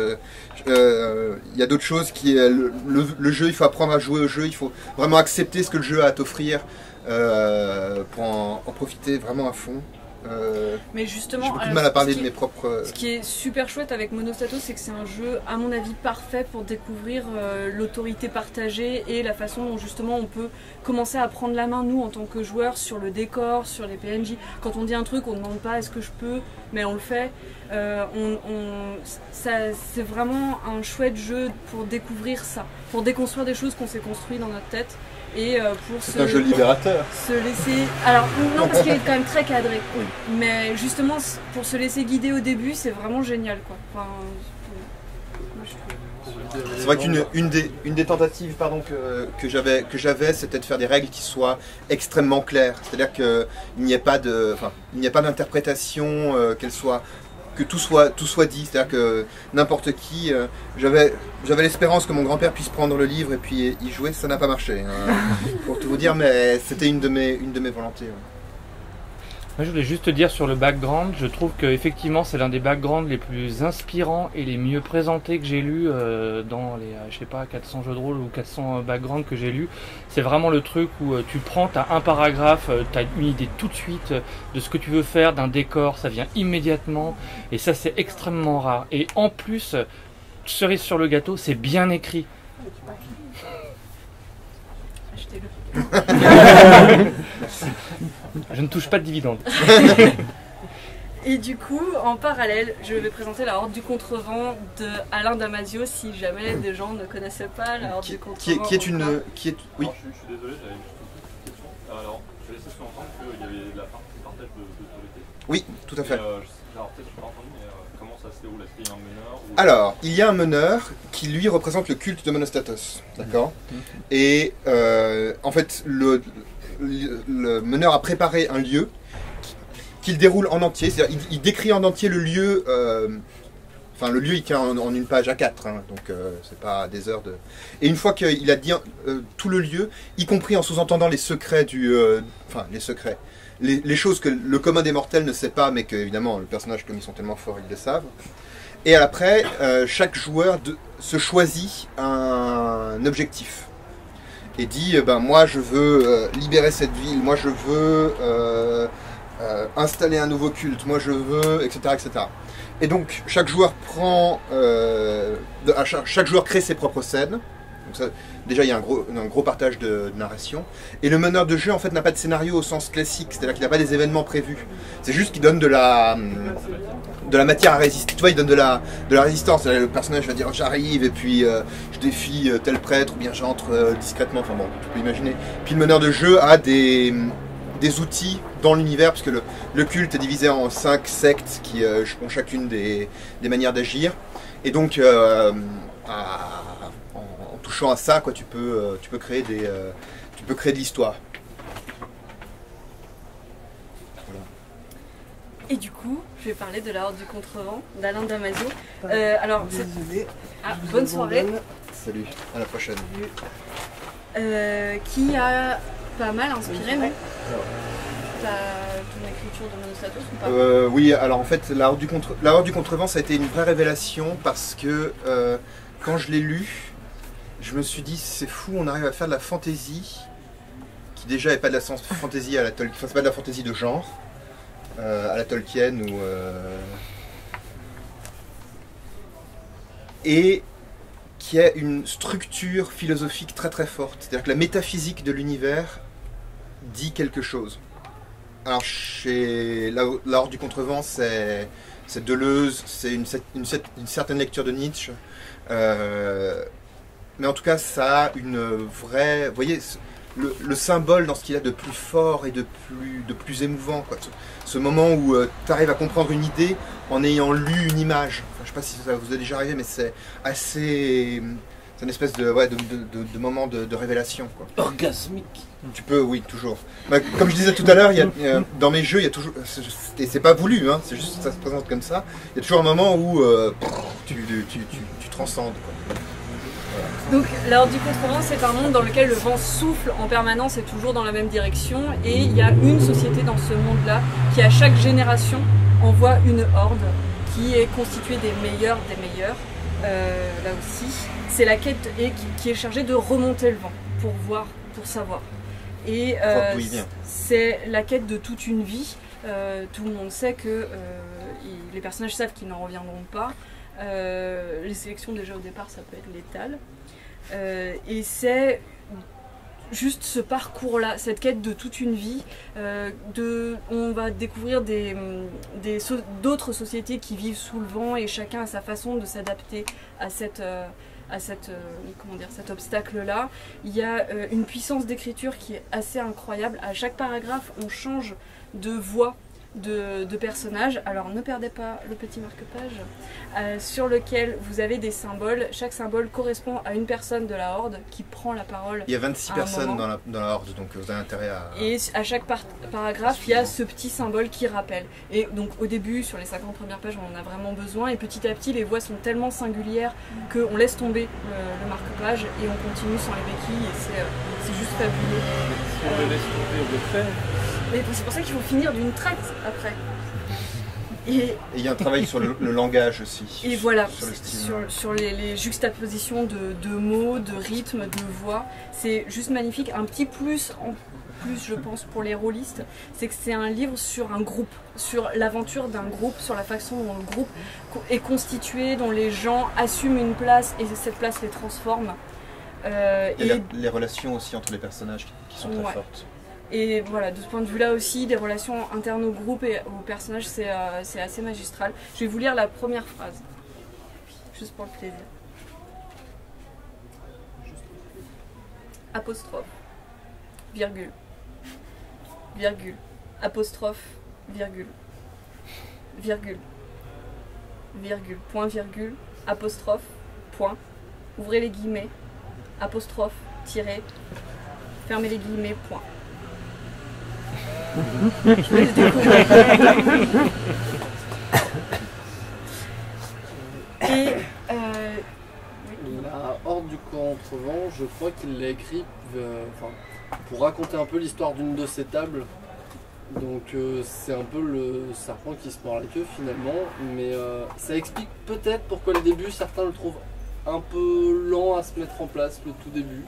Il y a d'autres choses qui le jeu, il faut apprendre à jouer au jeu, il faut vraiment accepter ce que le jeu a à t'offrir pour en profiter vraiment à fond. Mais justement, j'ai beaucoup de mal à parler de mes propres. Ce qui est super chouette avec Monostatos, c'est que c'est un jeu, à mon avis, parfait pour découvrir l'autorité partagée et la façon dont justement on peut commencer à prendre la main, nous, en tant que joueurs, sur le décor, sur les PNJ. Quand on dit un truc, on ne demande pas est-ce que je peux, mais on le fait. C'est vraiment un chouette jeu pour découvrir ça, pour déconstruire des choses qu'on s'est construites dans notre tête. Et pour c'est un jeu libérateur. Se laisser. Alors non, parce qu'il est quand même très cadré. Oui. Mais justement, pour se laisser guider au début, c'est vraiment génial, quoi. Enfin, c'est vrai qu'une des tentatives, pardon, que j'avais, c'était de faire des règles qui soient extrêmement claires. C'est-à-dire qu'il n'y ait pas d'interprétation, que tout soit dit, c'est-à-dire que n'importe qui, j'avais l'espérance que mon grand-père puisse prendre le livre et puis y jouer, ça n'a pas marché, hein, pour tout vous dire, mais c'était une de mes volontés. Ouais. Moi, je voulais juste te dire sur le background, je trouve qu'effectivement c'est l'un des backgrounds les plus inspirants et les mieux présentés que j'ai lus dans les, je sais pas, 400 jeux de rôle ou 400 backgrounds que j'ai lus. C'est vraiment le truc où tu prends, t'as un paragraphe, t'as une idée tout de suite de ce que tu veux faire, d'un décor, ça vient immédiatement et ça c'est extrêmement rare. Et en plus, cerise sur le gâteau, c'est bien écrit. Je ne touche pas de dividendes. Et du coup, en parallèle, je vais présenter la Horde du Contrevent de Alain Damasio, si jamais des gens ne connaissaient pas la Horde du Contrevent. Qui est une... Oui. Alors, je suis désolé, j'avais juste une petite question. Alors, je laissais sous-entendre qu'il y avait la partie partage d'autorité. Oui, tout à fait. Alors, peut-être que je n'ai pas entendu, mais comment ça se déroule? Est-ce qu'il y a un meneur ou... Alors, il y a un meneur qui lui représente le culte de Monostatos, d'accord? Et en fait, le meneur a préparé un lieu qu'il déroule en entier, c'est-à-dire il décrit en entier le lieu, enfin le lieu il tient en une page A4, hein, donc c'est pas des heures de... Et une fois qu'il a dit tout le lieu, y compris en sous-entendant les secrets du... enfin les secrets, les choses que le commun des mortels ne sait pas, mais que évidemment le personnage, comme ils sont tellement forts, ils le savent. Et après, chaque joueur se choisit un objectif. Et dit, ben moi je veux libérer cette ville, moi je veux installer un nouveau culte, moi je veux, etc. etc. Et donc chaque joueur prend, chaque joueur crée ses propres scènes. Donc ça, déjà il y a un gros partage de narration. Et le meneur de jeu en fait n'a pas de scénario au sens classique, c'est-à-dire qu'il n'a pas des événements prévus. C'est juste qu'il donne de la matière à résister. Tu vois, il donne de la résistance. Le personnage va dire j'arrive et puis je défie tel prêtre ou bien j'entre discrètement. Enfin bon, tu peux imaginer. Puis le meneur de jeu a des outils dans l'univers, parce que le culte est divisé en 5 sectes qui ont chacune des manières d'agir. Et donc en touchant à ça, quoi, tu peux créer de l'histoire. Et du coup, je vais parler de la Horde du Contrevent d'Alain Damasio. Alors, désolé. Bonne soirée. Salut, à la prochaine. Qui a pas mal inspiré, non? Ton écriture de Monostatos ou pas? Oui, alors en fait, la Horde du Contrevent, ça a été une vraie révélation parce que quand je l'ai lu, je me suis dit c'est fou, on arrive à faire de la fantasy qui déjà n'est pas de la fantasy à la Tolkien, enfin c'est pas de la fantasy de genre à la Tolkien ou et qui a une structure philosophique très très forte, c'est-à-dire que la métaphysique de l'univers dit quelque chose. Alors chez la Horde du Contrevent, c'est Deleuze, c'est une certaine lecture de Nietzsche. Mais en tout cas, ça a une vraie... Vous voyez, le symbole dans ce qu'il y a de plus fort et de plus émouvant, quoi. Ce moment où tu arrives à comprendre une idée en ayant lu une image. Enfin, je ne sais pas si ça vous est déjà arrivé, mais c'est assez... C'est une espèce de moment de révélation, quoi. Orgasmique. Tu peux, oui, toujours. Bah, comme je disais tout à l'heure, dans mes jeux, il y a toujours... Et c'est pas voulu, hein, c'est juste ça se présente comme ça. Il y a toujours un moment où tu transcendes, quoi. Donc la Horde du Contrevent, c'est un monde dans lequel le vent souffle en permanence et toujours dans la même direction, et il y a une société dans ce monde-là qui à chaque génération envoie une horde qui est constituée des meilleurs là aussi. C'est la quête qui est chargée de remonter le vent pour voir, pour savoir. Et c'est la quête de toute une vie. Tout le monde sait que les personnages savent qu'ils n'en reviendront pas. Les sélections déjà au départ ça peut être létal. Et c'est juste ce parcours-là, cette quête de toute une vie. On va découvrir d'autres sociétés qui vivent sous le vent et chacun a sa façon de s'adapter à cet obstacle-là. Il y a une puissance d'écriture qui est assez incroyable. À chaque paragraphe, on change de voix de personnages. Alors ne perdez pas le petit marque-page sur lequel vous avez des symboles. Chaque symbole correspond à une personne de la Horde qui prend la parole. Il y a 26 personnes dans la Horde, donc vous avez intérêt à... Et à chaque paragraphe, il y a ce petit symbole qui rappelle. Et donc au début, sur les 50 premières pages, on en a vraiment besoin. Et petit à petit, les voix sont tellement singulières qu'on laisse tomber le marque-page et on continue sans les béquilles. Et c'est juste fabuleux. Si on le laisse tomber, on le fait. Mais c'est pour ça qu'il faut finir d'une traite après. Et il y a un travail sur le langage aussi. Et voilà, sur le style. Sur les juxtapositions de mots, de rythmes, de voix. C'est juste magnifique. Un petit plus en plus, je pense, pour les rôlistes, c'est que c'est un livre sur un groupe, sur l'aventure d'un groupe, sur la façon dont le groupe est constitué, dont les gens assument une place et cette place les transforme. Et les relations aussi entre les personnages qui sont très fortes. Et voilà, de ce point de vue-là aussi, des relations internes au groupe et aux personnages, c'est assez magistral. Je vais vous lire la première phrase, juste pour le plaisir. Apostrophe, virgule, virgule, apostrophe, virgule, virgule, virgule, point, virgule, apostrophe, point, ouvrez les guillemets, apostrophe, tiré, fermez les guillemets, point. Je vous laisse découvrir. Et la Horde du Contrevent, je crois qu'il l'a écrit pour raconter un peu l'histoire d'une de ses tables. Donc c'est un peu le serpent qui se mord la queue finalement, mais ça explique peut-être pourquoi le début, certains le trouvent un peu lent à se mettre en place, le tout début.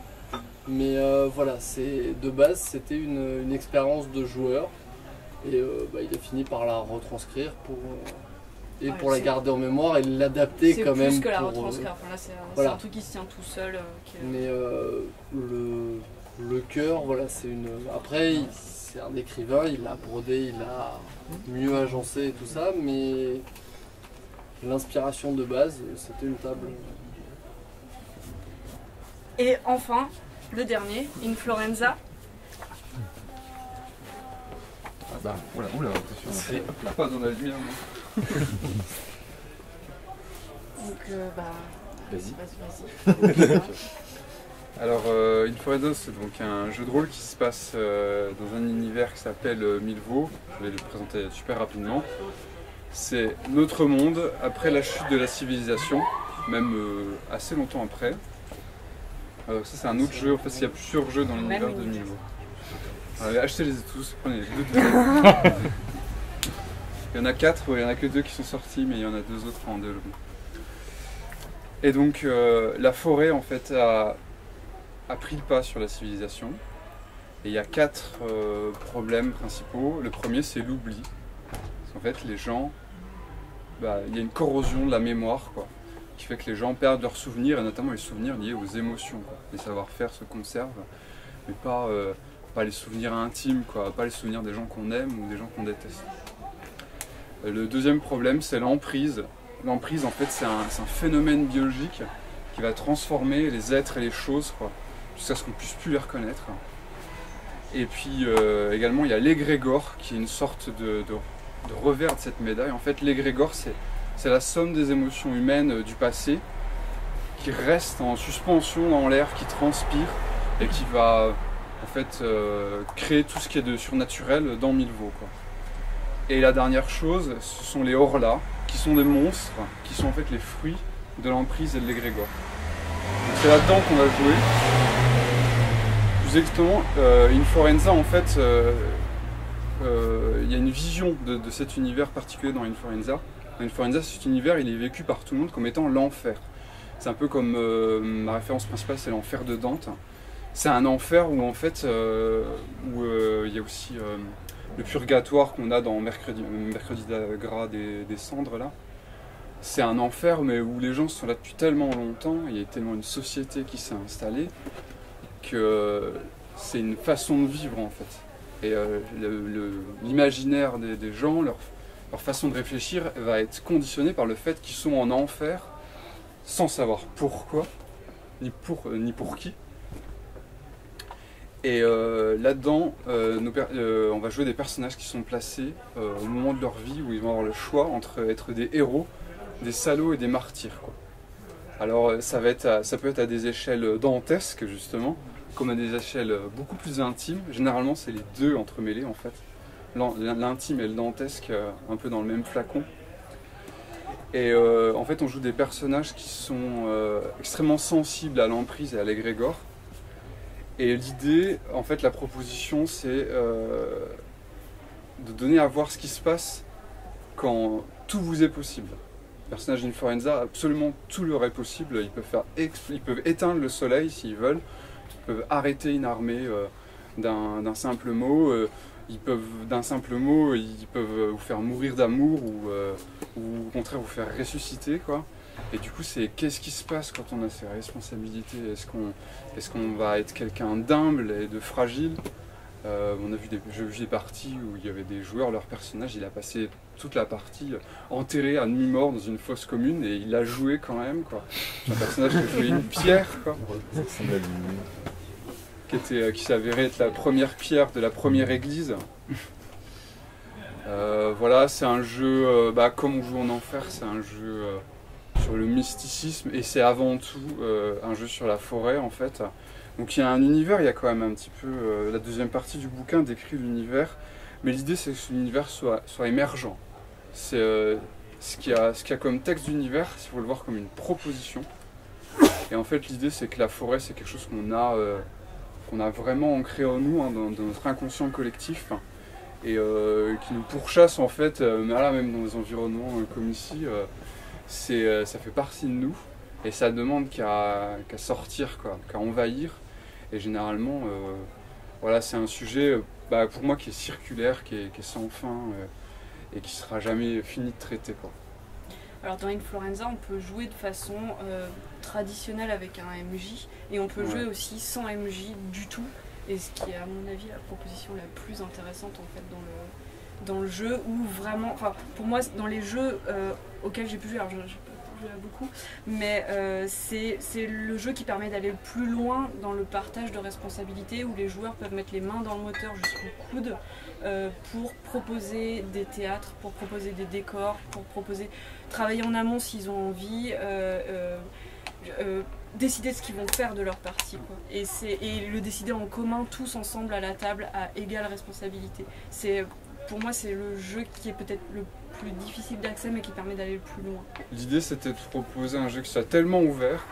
Mais voilà, de base c'était une expérience de joueur et il a fini par la retranscrire pour la garder en mémoire et l'adapter quand même. C'est plus que la retranscrire, enfin, là c'est un truc qui se tient tout seul. Mais le cœur, voilà, c'est une... Après, c'est un écrivain, il a brodé, il a mieux agencé et tout ça, mais l'inspiration de base, c'était une table. Et enfin, le dernier, Inflorenza. Ah bah, oula, attention, pas dans la lumière. Donc, vas-y. Alors, Inflorenza, c'est donc un jeu de rôle qui se passe dans un univers qui s'appelle Milvaux. Je vais le présenter super rapidement. C'est notre monde après la chute de la civilisation, même assez longtemps après. Ça c'est un autre jeu, en fait il y a plusieurs jeux dans l'univers de Milvaux. Achetez-les tous, prenez les deux. Il y en a 4, il n'y en a que 2 qui sont sortis, mais il y en a 2 autres en développement. Et donc la forêt en fait a pris le pas sur la civilisation. Et il y a 4 problèmes principaux. Le premier c'est l'oubli. Parce qu'en fait les gens, il y a une corrosion de la mémoire, quoi, qui fait que les gens perdent leurs souvenirs, et notamment les souvenirs liés aux émotions, quoi. Les savoir-faire se conservent, mais pas les souvenirs intimes, quoi, pas les souvenirs des gens qu'on aime ou des gens qu'on déteste. Le deuxième problème, c'est l'emprise. L'emprise, en fait, c'est un phénomène biologique qui va transformer les êtres et les choses, quoi, jusqu'à ce qu'on ne puisse plus les reconnaître. Et puis également, il y a l'égrégore, qui est une sorte de revers de cette médaille. En fait, l'égrégore, c'est la somme des émotions humaines du passé qui reste en suspension dans l'air, qui transpire et qui va en fait créer tout ce qui est de surnaturel dans Milvaux, quoi. Et la dernière chose, ce sont les Horlas, qui sont des monstres, qui sont en fait les fruits de l'emprise et de l'égrégore. C'est là-dedans qu'on va jouer. Plus exactement, Inflorenza, en fait, il y a une vision de cet univers particulier dans Inflorenza. Dans Inflorenza, cet univers, il est vécu par tout le monde comme étant l'enfer. C'est un peu comme ma référence principale, c'est l'enfer de Dante. C'est un enfer où en fait, il y a aussi le purgatoire qu'on a dans Mercredi gras des cendres là. C'est un enfer, mais où les gens sont là depuis tellement longtemps, il y a tellement une société qui s'est installée que c'est une façon de vivre en fait. Et l'imaginaire des gens, leur façon de réfléchir va être conditionnée par le fait qu'ils sont en enfer sans savoir pourquoi, ni pour qui. Et là-dedans, on va jouer des personnages qui sont placés au moment de leur vie où ils vont avoir le choix entre être des héros, des salauds et des martyrs, quoi. Alors ça peut être à des échelles dantesques justement, comme à des échelles beaucoup plus intimes. Généralement c'est les deux entremêlés en fait. L'intime et le dantesque un peu dans le même flacon. Et en fait on joue des personnages qui sont extrêmement sensibles à l'emprise et à l'égrégore. Et l'idée, en fait la proposition c'est de donner à voir ce qui se passe quand tout vous est possible. Les personnages d'Inflorenza, absolument tout leur est possible. Ils peuvent éteindre le soleil s'ils veulent. Ils peuvent arrêter une armée d'un simple mot. Ils peuvent vous faire mourir d'amour ou au contraire vous faire ressusciter, quoi. Et du coup, c'est qu'est-ce qui se passe quand on a ces responsabilités? Est-ce qu'on va être quelqu'un d'humble et de fragile On a vu j'ai vu des parties où il y avait des joueurs, leur personnage, il a passé toute la partie enterré à demi-mort dans une fosse commune et il a joué quand même, quoi. Un personnage qui jouait une pierre, quoi. Qui s'avérait être la première pierre de la première église. Voilà, c'est un jeu, comme on joue en enfer, c'est un jeu sur le mysticisme et c'est avant tout un jeu sur la forêt en fait. Donc il y a un univers, il y a quand même un petit peu, la deuxième partie du bouquin décrit l'univers, mais l'idée c'est que l'univers soit émergent. C'est ce qu'il y a comme texte d'univers, il faut le voir comme une proposition. Et en fait l'idée c'est que la forêt c'est quelque chose qu'on a vraiment ancré en nous, hein, dans notre inconscient collectif, et qui nous pourchasse en fait, même dans des environnements comme ici, ça fait partie de nous, et ça demande qu'à sortir, qu'à envahir, et généralement, voilà, c'est un sujet pour moi qui est circulaire, qui est sans fin, et qui sera jamais fini de traiter, quoi. Alors dans Influenza, on peut jouer de façon traditionnelle avec un MJ et on peut jouer aussi sans MJ du tout. Et ce qui est à mon avis la proposition la plus intéressante en fait dans le jeu, où vraiment, enfin pour moi dans les jeux auxquels j'ai pu jouer, alors j'ai pas joué à beaucoup, mais c'est le jeu qui permet d'aller le plus loin dans le partage de responsabilités, où les joueurs peuvent mettre les mains dans le moteur jusqu'au coude. Pour proposer des théâtres, pour proposer des décors, pour travailler en amont s'ils ont envie, décider de ce qu'ils vont faire de leur partie, quoi. Et le décider en commun, tous ensemble à la table, à égale responsabilité. Pour moi, c'est le jeu qui est peut-être le plus difficile d'accès, mais qui permet d'aller le plus loin. L'idée, c'était de proposer un jeu qui soit tellement ouvert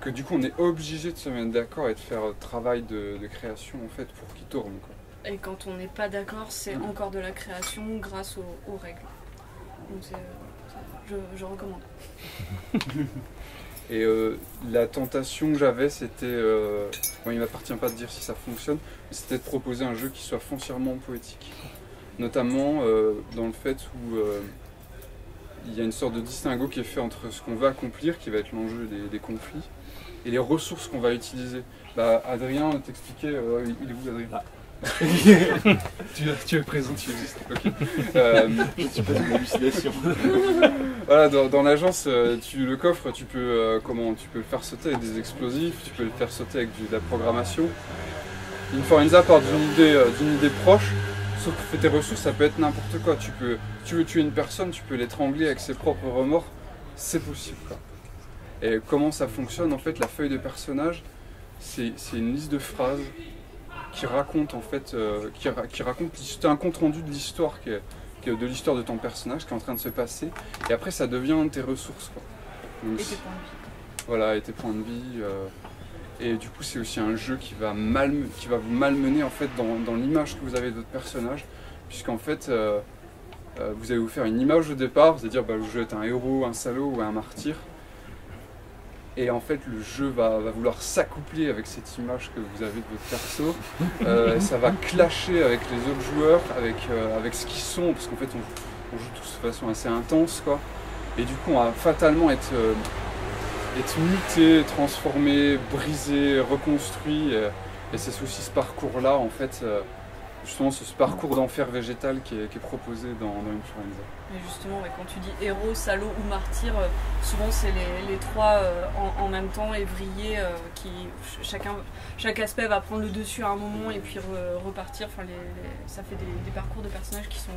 que du coup, on est obligé de se mettre d'accord et de faire un travail de création en fait pour qu'il tourne, quoi. Et quand on n'est pas d'accord, c'est encore de la création grâce aux règles. Donc je recommande. Et la tentation que j'avais, c'était, il ne m'appartient pas de dire si ça fonctionne, mais c'était de proposer un jeu qui soit foncièrement poétique. Notamment dans le fait où il y a une sorte de distinguo qui est fait entre ce qu'on va accomplir, qui va être l'enjeu des conflits, et les ressources qu'on va utiliser. Adrien t'expliquait, il est où Adrien? tu es présent, tu existes. Okay. Tu passes une hallucination. Voilà, dans l'agence, le coffre, tu peux le faire sauter avec des explosifs, tu peux le faire sauter avec de la programmation. Influenza part d'une idée proche, sauf que tes ressources, ça peut être n'importe quoi. Tu veux tuer une personne, tu peux l'étrangler avec ses propres remords, c'est possible, quoi. Et comment ça fonctionne, en fait, la feuille de personnage, c'est une liste de phrases qui raconte en fait, c'est un compte rendu de l'histoire de l'histoire de ton personnage qui est en train de se passer, et après ça devient tes ressources, quoi. Donc, et tes points de vie. Voilà, et tes points de vie. Et du coup c'est aussi un jeu qui va vous malmener en fait dans l'image que vous avez de votre personnage, puisqu'en fait vous allez vous faire une image au départ, vous allez dire le jeu est un héros, un salaud ou un martyr. Et en fait, le jeu va vouloir s'accoupler avec cette image que vous avez de votre perso. Ça va clasher avec les autres joueurs, avec ce qu'ils sont, parce qu'en fait, on joue tous de façon assez intense, quoi. Et du coup, on va fatalement être muté, transformé, brisé, reconstruit. Et c'est aussi ce parcours-là, en fait, justement, ce parcours d'enfer végétal qui est proposé dans Influenza. Et justement, quand tu dis héros, salaud ou martyr, souvent c'est les trois en même temps, évrillés, qui chaque aspect va prendre le dessus à un moment et puis repartir. Enfin, ça fait des parcours de personnages qui sont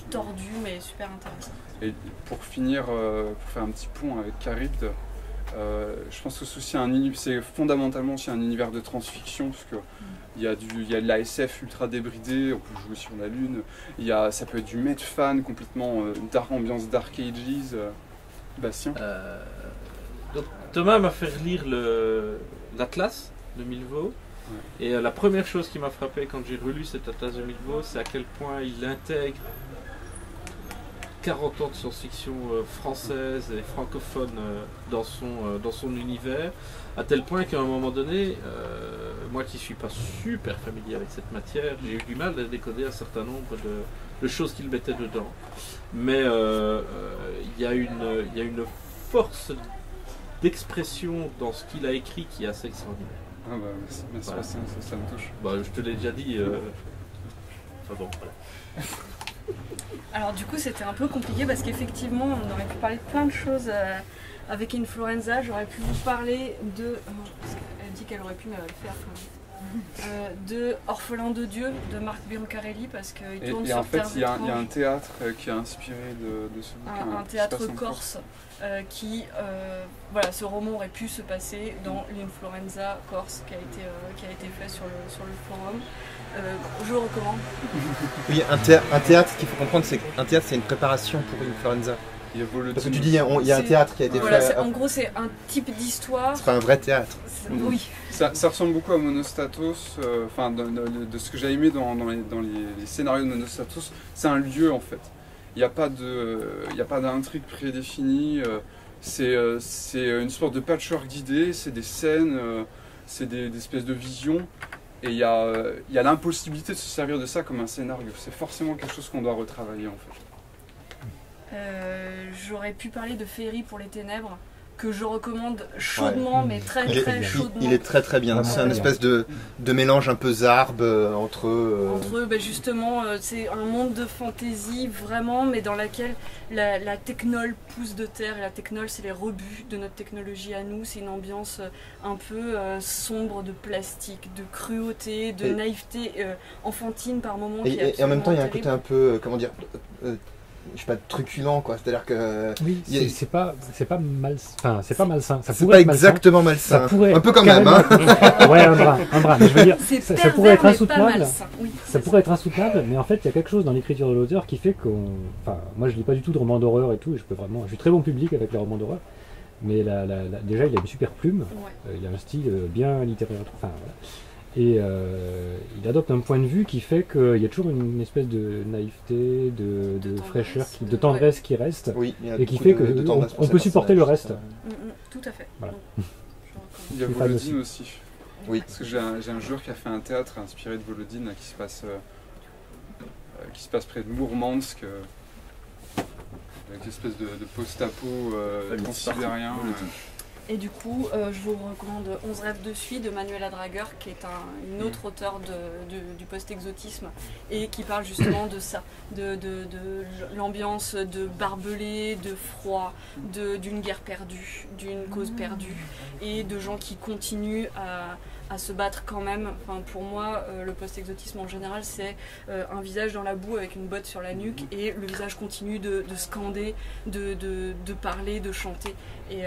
tordus mais super intéressants. Et pour finir, pour faire un petit pont avec Charybde, je pense que c'est fondamentalement aussi un univers de transfiction, parce que il y a de la SF ultra débridée, on peut jouer sur la lune, ça peut être du Medfan complètement ambiance Dark Ages. Bastien. Donc, Thomas m'a fait relire l'Atlas de Milvaux, ouais. Et la première chose qui m'a frappé quand j'ai relu cet Atlas de Milvaux, c'est à quel point il intègre 40 ans de science-fiction française et francophone dans son univers, à tel point qu'à un moment donné, moi qui ne suis pas super familier avec cette matière, j'ai eu du mal à décoder un certain nombre de choses qu'il mettait dedans. Mais il y a une force d'expression dans ce qu'il a écrit qui est assez extraordinaire. Ah bah merci Voilà. Bastien, ça me touche. Bah, je te l'ai déjà dit. Enfin bon, voilà. Alors du coup c'était un peu compliqué parce qu'effectivement on aurait pu parler de plein de choses avec Influenza. J'aurais pu vous parler de... parce qu'elle dit qu'elle aurait pu mais elle va le faire quand même. De Orphelin de Dieu de Marc Biancarelli parce qu'il tourne sur en fait Terre il y a d'étrange. un théâtre qui est inspiré de ce bouquin. Un théâtre corse qui, voilà, ce roman aurait pu se passer dans l'Influenza corse qui a été fait sur le forum. Je recommande. Oui, un théâtre, ce qu'il faut comprendre, c'est qu'un théâtre, c'est une préparation pour Influenza. Il y a Volodine. Parce que tu dis, il y a un théâtre qui a été voilà, fait. En gros, c'est un type d'histoire. C'est pas un vrai théâtre. Oui. Ça ressemble beaucoup à Monostatos, enfin de ce que j'ai aimé dans les scénarios de Monostatos, c'est un lieu en fait. Il n'y a pas d'intrigue prédéfinie, c'est une sorte de patchwork d'idées, c'est des scènes, c'est des espèces de visions, et il y a l'impossibilité de se servir de ça comme un scénario. C'est forcément quelque chose qu'on doit retravailler en fait. J'aurais pu parler de Féerie pour les ténèbres, que je recommande chaudement, mais très chaudement. Il est très très bien. C'est un espèce de mélange un peu zarbe entre eux. Justement, c'est un monde de fantaisie vraiment, mais dans laquelle la technole pousse de terre. Et la technole, c'est les rebuts de notre technologie à nous. C'est une ambiance un peu sombre de plastique, de cruauté, de naïveté enfantine par moments. Et en même temps, il y a un côté un peu, comment dire, je sais pas, truculent quoi, c'est-à-dire que oui, c'est pas malsain, enfin c'est pas malsain, ça c'est pourrait pas être exactement malsain, pourrait un peu quand même hein. Ouais, un bras, mais je veux dire ça pourrait être insoutenable. Oui, ça pourrait être insoutenable, mais en fait il y a quelque chose dans l'écriture de l'auteur qui fait enfin moi je lis pas du tout de romans d'horreur et tout, je suis très bon public avec les romans d'horreur, mais déjà il a une super plume, il a un style bien littéraire, enfin voilà. Et il adopte un point de vue qui fait qu'il y a toujours une espèce de naïveté, de fraîcheur, de tendresse qui reste, et qui fait qu'on peut supporter le reste. Tout à fait. Voilà. Il y a Volodine aussi. Oui. Parce que j'ai un joueur qui a fait un théâtre inspiré de Volodine qui se passe près de Mourmansk, avec une espèce de post-apo sibérien. Et du coup, je vous recommande 11 rêves de suie de Manuela Drager, qui est une autre auteure du post-exotisme et qui parle justement de ça, de l'ambiance de barbelé, de froid, d'une guerre perdue, d'une cause perdue et de gens qui continuent à se battre quand même. Enfin, pour moi, le post-exotisme en général, c'est un visage dans la boue avec une botte sur la nuque et le visage continue de scander, de parler, de chanter. Et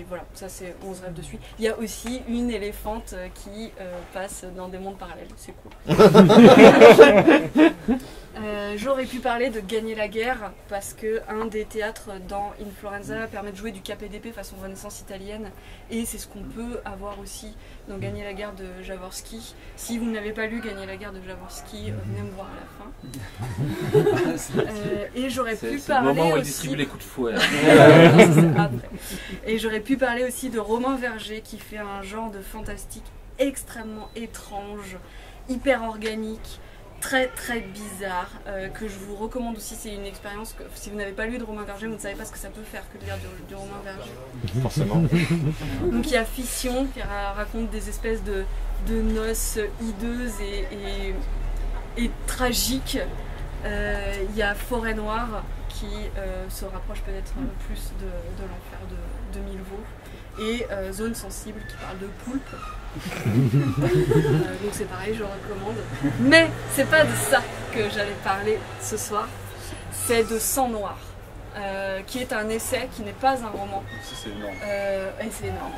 voilà, ça c'est 11 rêves de suie. Il y a aussi une éléphante qui passe dans des mondes parallèles, c'est cool. J'aurais pu parler de Gagner la guerre parce que un des théâtres dans Influenza permet de jouer du KPDP façon Renaissance italienne et c'est ce qu'on peut avoir aussi dans Gagner la guerre de Jaworski. Si vous n'avez pas lu Gagner la guerre de Jaworski, venez me voir à la fin. Et j'aurais pu parler le moment où elle aussi... distribue les coups de fouet. Et j'aurais pu parler aussi de Romain Verger qui fait un genre de fantastique extrêmement étrange, hyper organique, très très bizarre, que je vous recommande aussi. C'est une expérience que si vous n'avez pas lu de Romain Verger, vous ne savez pas ce que ça peut faire que de lire du Romain Verger. Forcément. Donc il y a Fission qui raconte des espèces de noces hideuses et tragiques. Il y a Forêt Noire qui se rapproche peut-être plus de l'enfer de Milvaux. Et Zone Sensible qui parle de poulpe. Donc c'est pareil, je recommande. Mais c'est pas de ça que j'allais parler ce soir, c'est de Sang Noir, qui est un essai qui n'est pas un roman. C'est énorme. Et c'est énorme.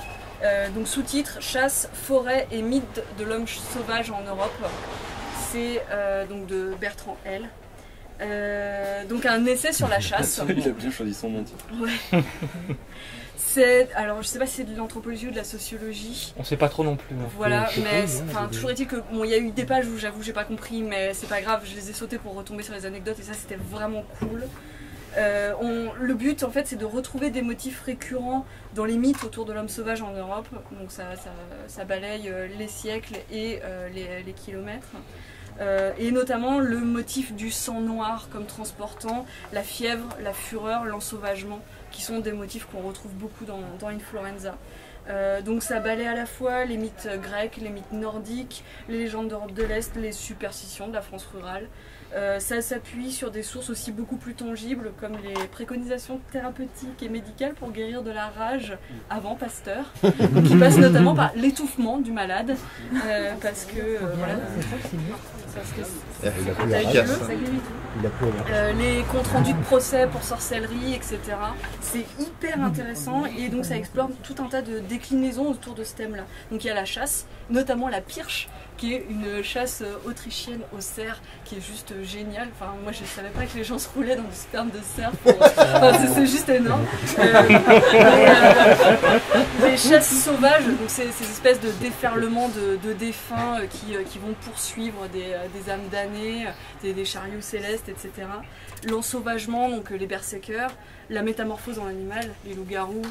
Donc sous-titre Chasse, forêt et mythe de l'homme sauvage en Europe. C'est donc de Bertrand L. Donc un essai sur la chasse. Il a bien choisi son nom. Ouais. Alors je sais pas si c'est de l'anthropologie ou de la sociologie. On sait pas trop non plus. Voilà, mais toujours est-il que bon, il y a eu des pages où j'avoue j'ai pas compris, mais c'est pas grave, je les ai sautées pour retomber sur les anecdotes et ça c'était vraiment cool. Le but en fait c'est de retrouver des motifs récurrents dans les mythes autour de l'homme sauvage en Europe, donc ça balaye les siècles et les kilomètres. Et notamment le motif du sang noir comme transportant la fièvre, la fureur, l'ensauvagement, qui sont des motifs qu'on retrouve beaucoup dans Influenza. Donc ça balaie à la fois les mythes grecs, les mythes nordiques, les légendes d'Europe de l'Est, les superstitions de la France rurale. Ça s'appuie sur des sources aussi beaucoup plus tangibles comme les préconisations thérapeutiques et médicales pour guérir de la rage avant Pasteur, qui passe notamment par l'étouffement du malade, parce que voilà, les comptes rendus de procès pour sorcellerie, etc. C'est hyper intéressant et donc ça explore tout un tas de déclinaisons autour de ce thème-là. Donc il y a la chasse, notamment la pirche, qui est une chasse autrichienne au cerf, qui est juste géniale. Enfin, moi je ne savais pas que les gens se roulaient dans du sperme de cerf. C'est juste énorme. Les chasses sauvages, donc ces espèces de déferlements de défunts qui vont poursuivre des âmes damnées, des chariots célestes, etc. L'ensauvagement, donc les berserkers, la métamorphose en animal, les loups-garous,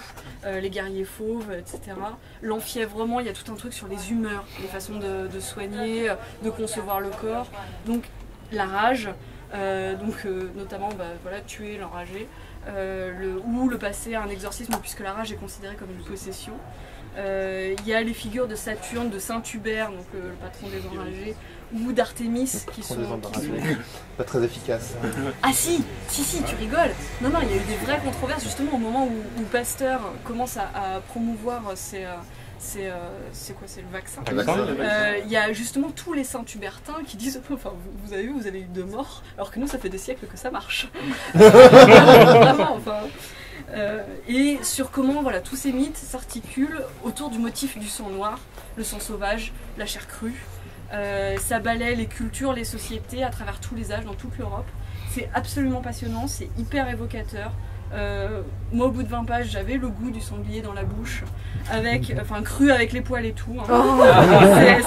les guerriers fauves, etc. L'enfièvrement, il y a tout un truc sur les humeurs, les façons de soigner, de concevoir le corps. Donc la rage, notamment voilà, tuer, l'enrager, ou le passer à un exorcisme, puisque la rage est considérée comme une possession. Il y a les figures de Saturne, de Saint Hubert, donc le patron des enragés, ou d'Artémis qui sont pas très efficaces. Ah si, tu rigoles. Non, il y a eu des vraies controverses justement au moment où Pasteur commence à promouvoir c'est quoi, c'est le vaccin. Il y a justement tous les Saint-Hubertins qui disent, enfin vous avez vu, vous avez eu 2 morts, alors que nous ça fait des siècles que ça marche. Vraiment, enfin. Et sur comment voilà, tous ces mythes s'articulent autour du motif du sang noir, le sang sauvage, la chair crue. Ça balaie les cultures, les sociétés à travers tous les âges, dans toute l'Europe. C'est absolument passionnant, c'est hyper évocateur. Moi au bout de 20 pages j'avais le goût du sanglier dans la bouche, cru avec les poils et tout.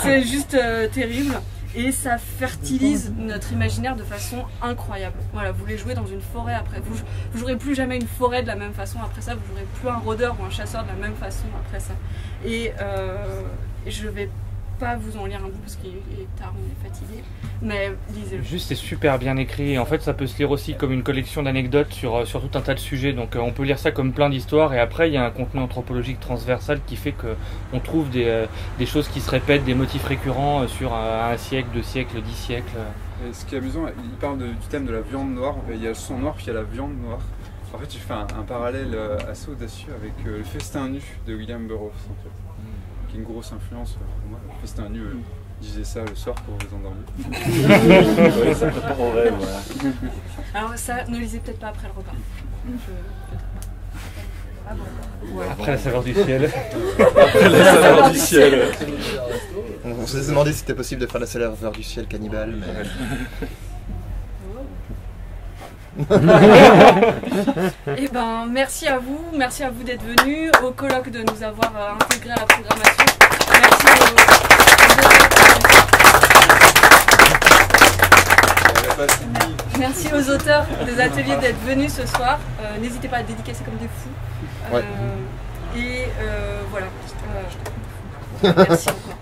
C'est juste terrible. Et ça fertilise notre imaginaire de façon incroyable. Voilà, vous les jouez dans une forêt après. Vous jouerez plus jamais une forêt de la même façon après ça. Vous jouerez plus un rôdeur ou un chasseur de la même façon après ça. Et je vais pas vous en lire un bout parce qu'il est tard, on est fatigué. Mais lisez-le. Juste, c'est super bien écrit. Et en fait, ça peut se lire aussi comme une collection d'anecdotes sur tout un tas de sujets. Donc, on peut lire ça comme plein d'histoires. Et après, il y a un contenu anthropologique transversal qui fait qu'on trouve des choses qui se répètent, des motifs récurrents sur un siècle, 2 siècles, 10 siècles. Et ce qui est amusant, il parle du thème de la viande noire. Il y a le sang noir, puis il y a la viande noire. En fait, j'ai fait un parallèle assez audacieux avec le festin nu de William Burroughs, en fait. Qui est une grosse influence pour moi. Le festin nu, disais ça le soir pour vous endormir. Ouais, ça prépare au rêve, voilà. Alors ça, ne lisez peut-être pas après le repas. Voilà. Après la saveur du ciel. Après la saveur du ciel. On s'est demandé si c'était possible de faire la saveur du ciel cannibale, mais... Eh ben, merci à vous d'être venus, au colloque de nous avoir intégrés à la programmation. Merci aux auteurs des ateliers d'être venus ce soir. N'hésitez pas à dédicacer comme des fous. Ouais. Et voilà. Merci encore.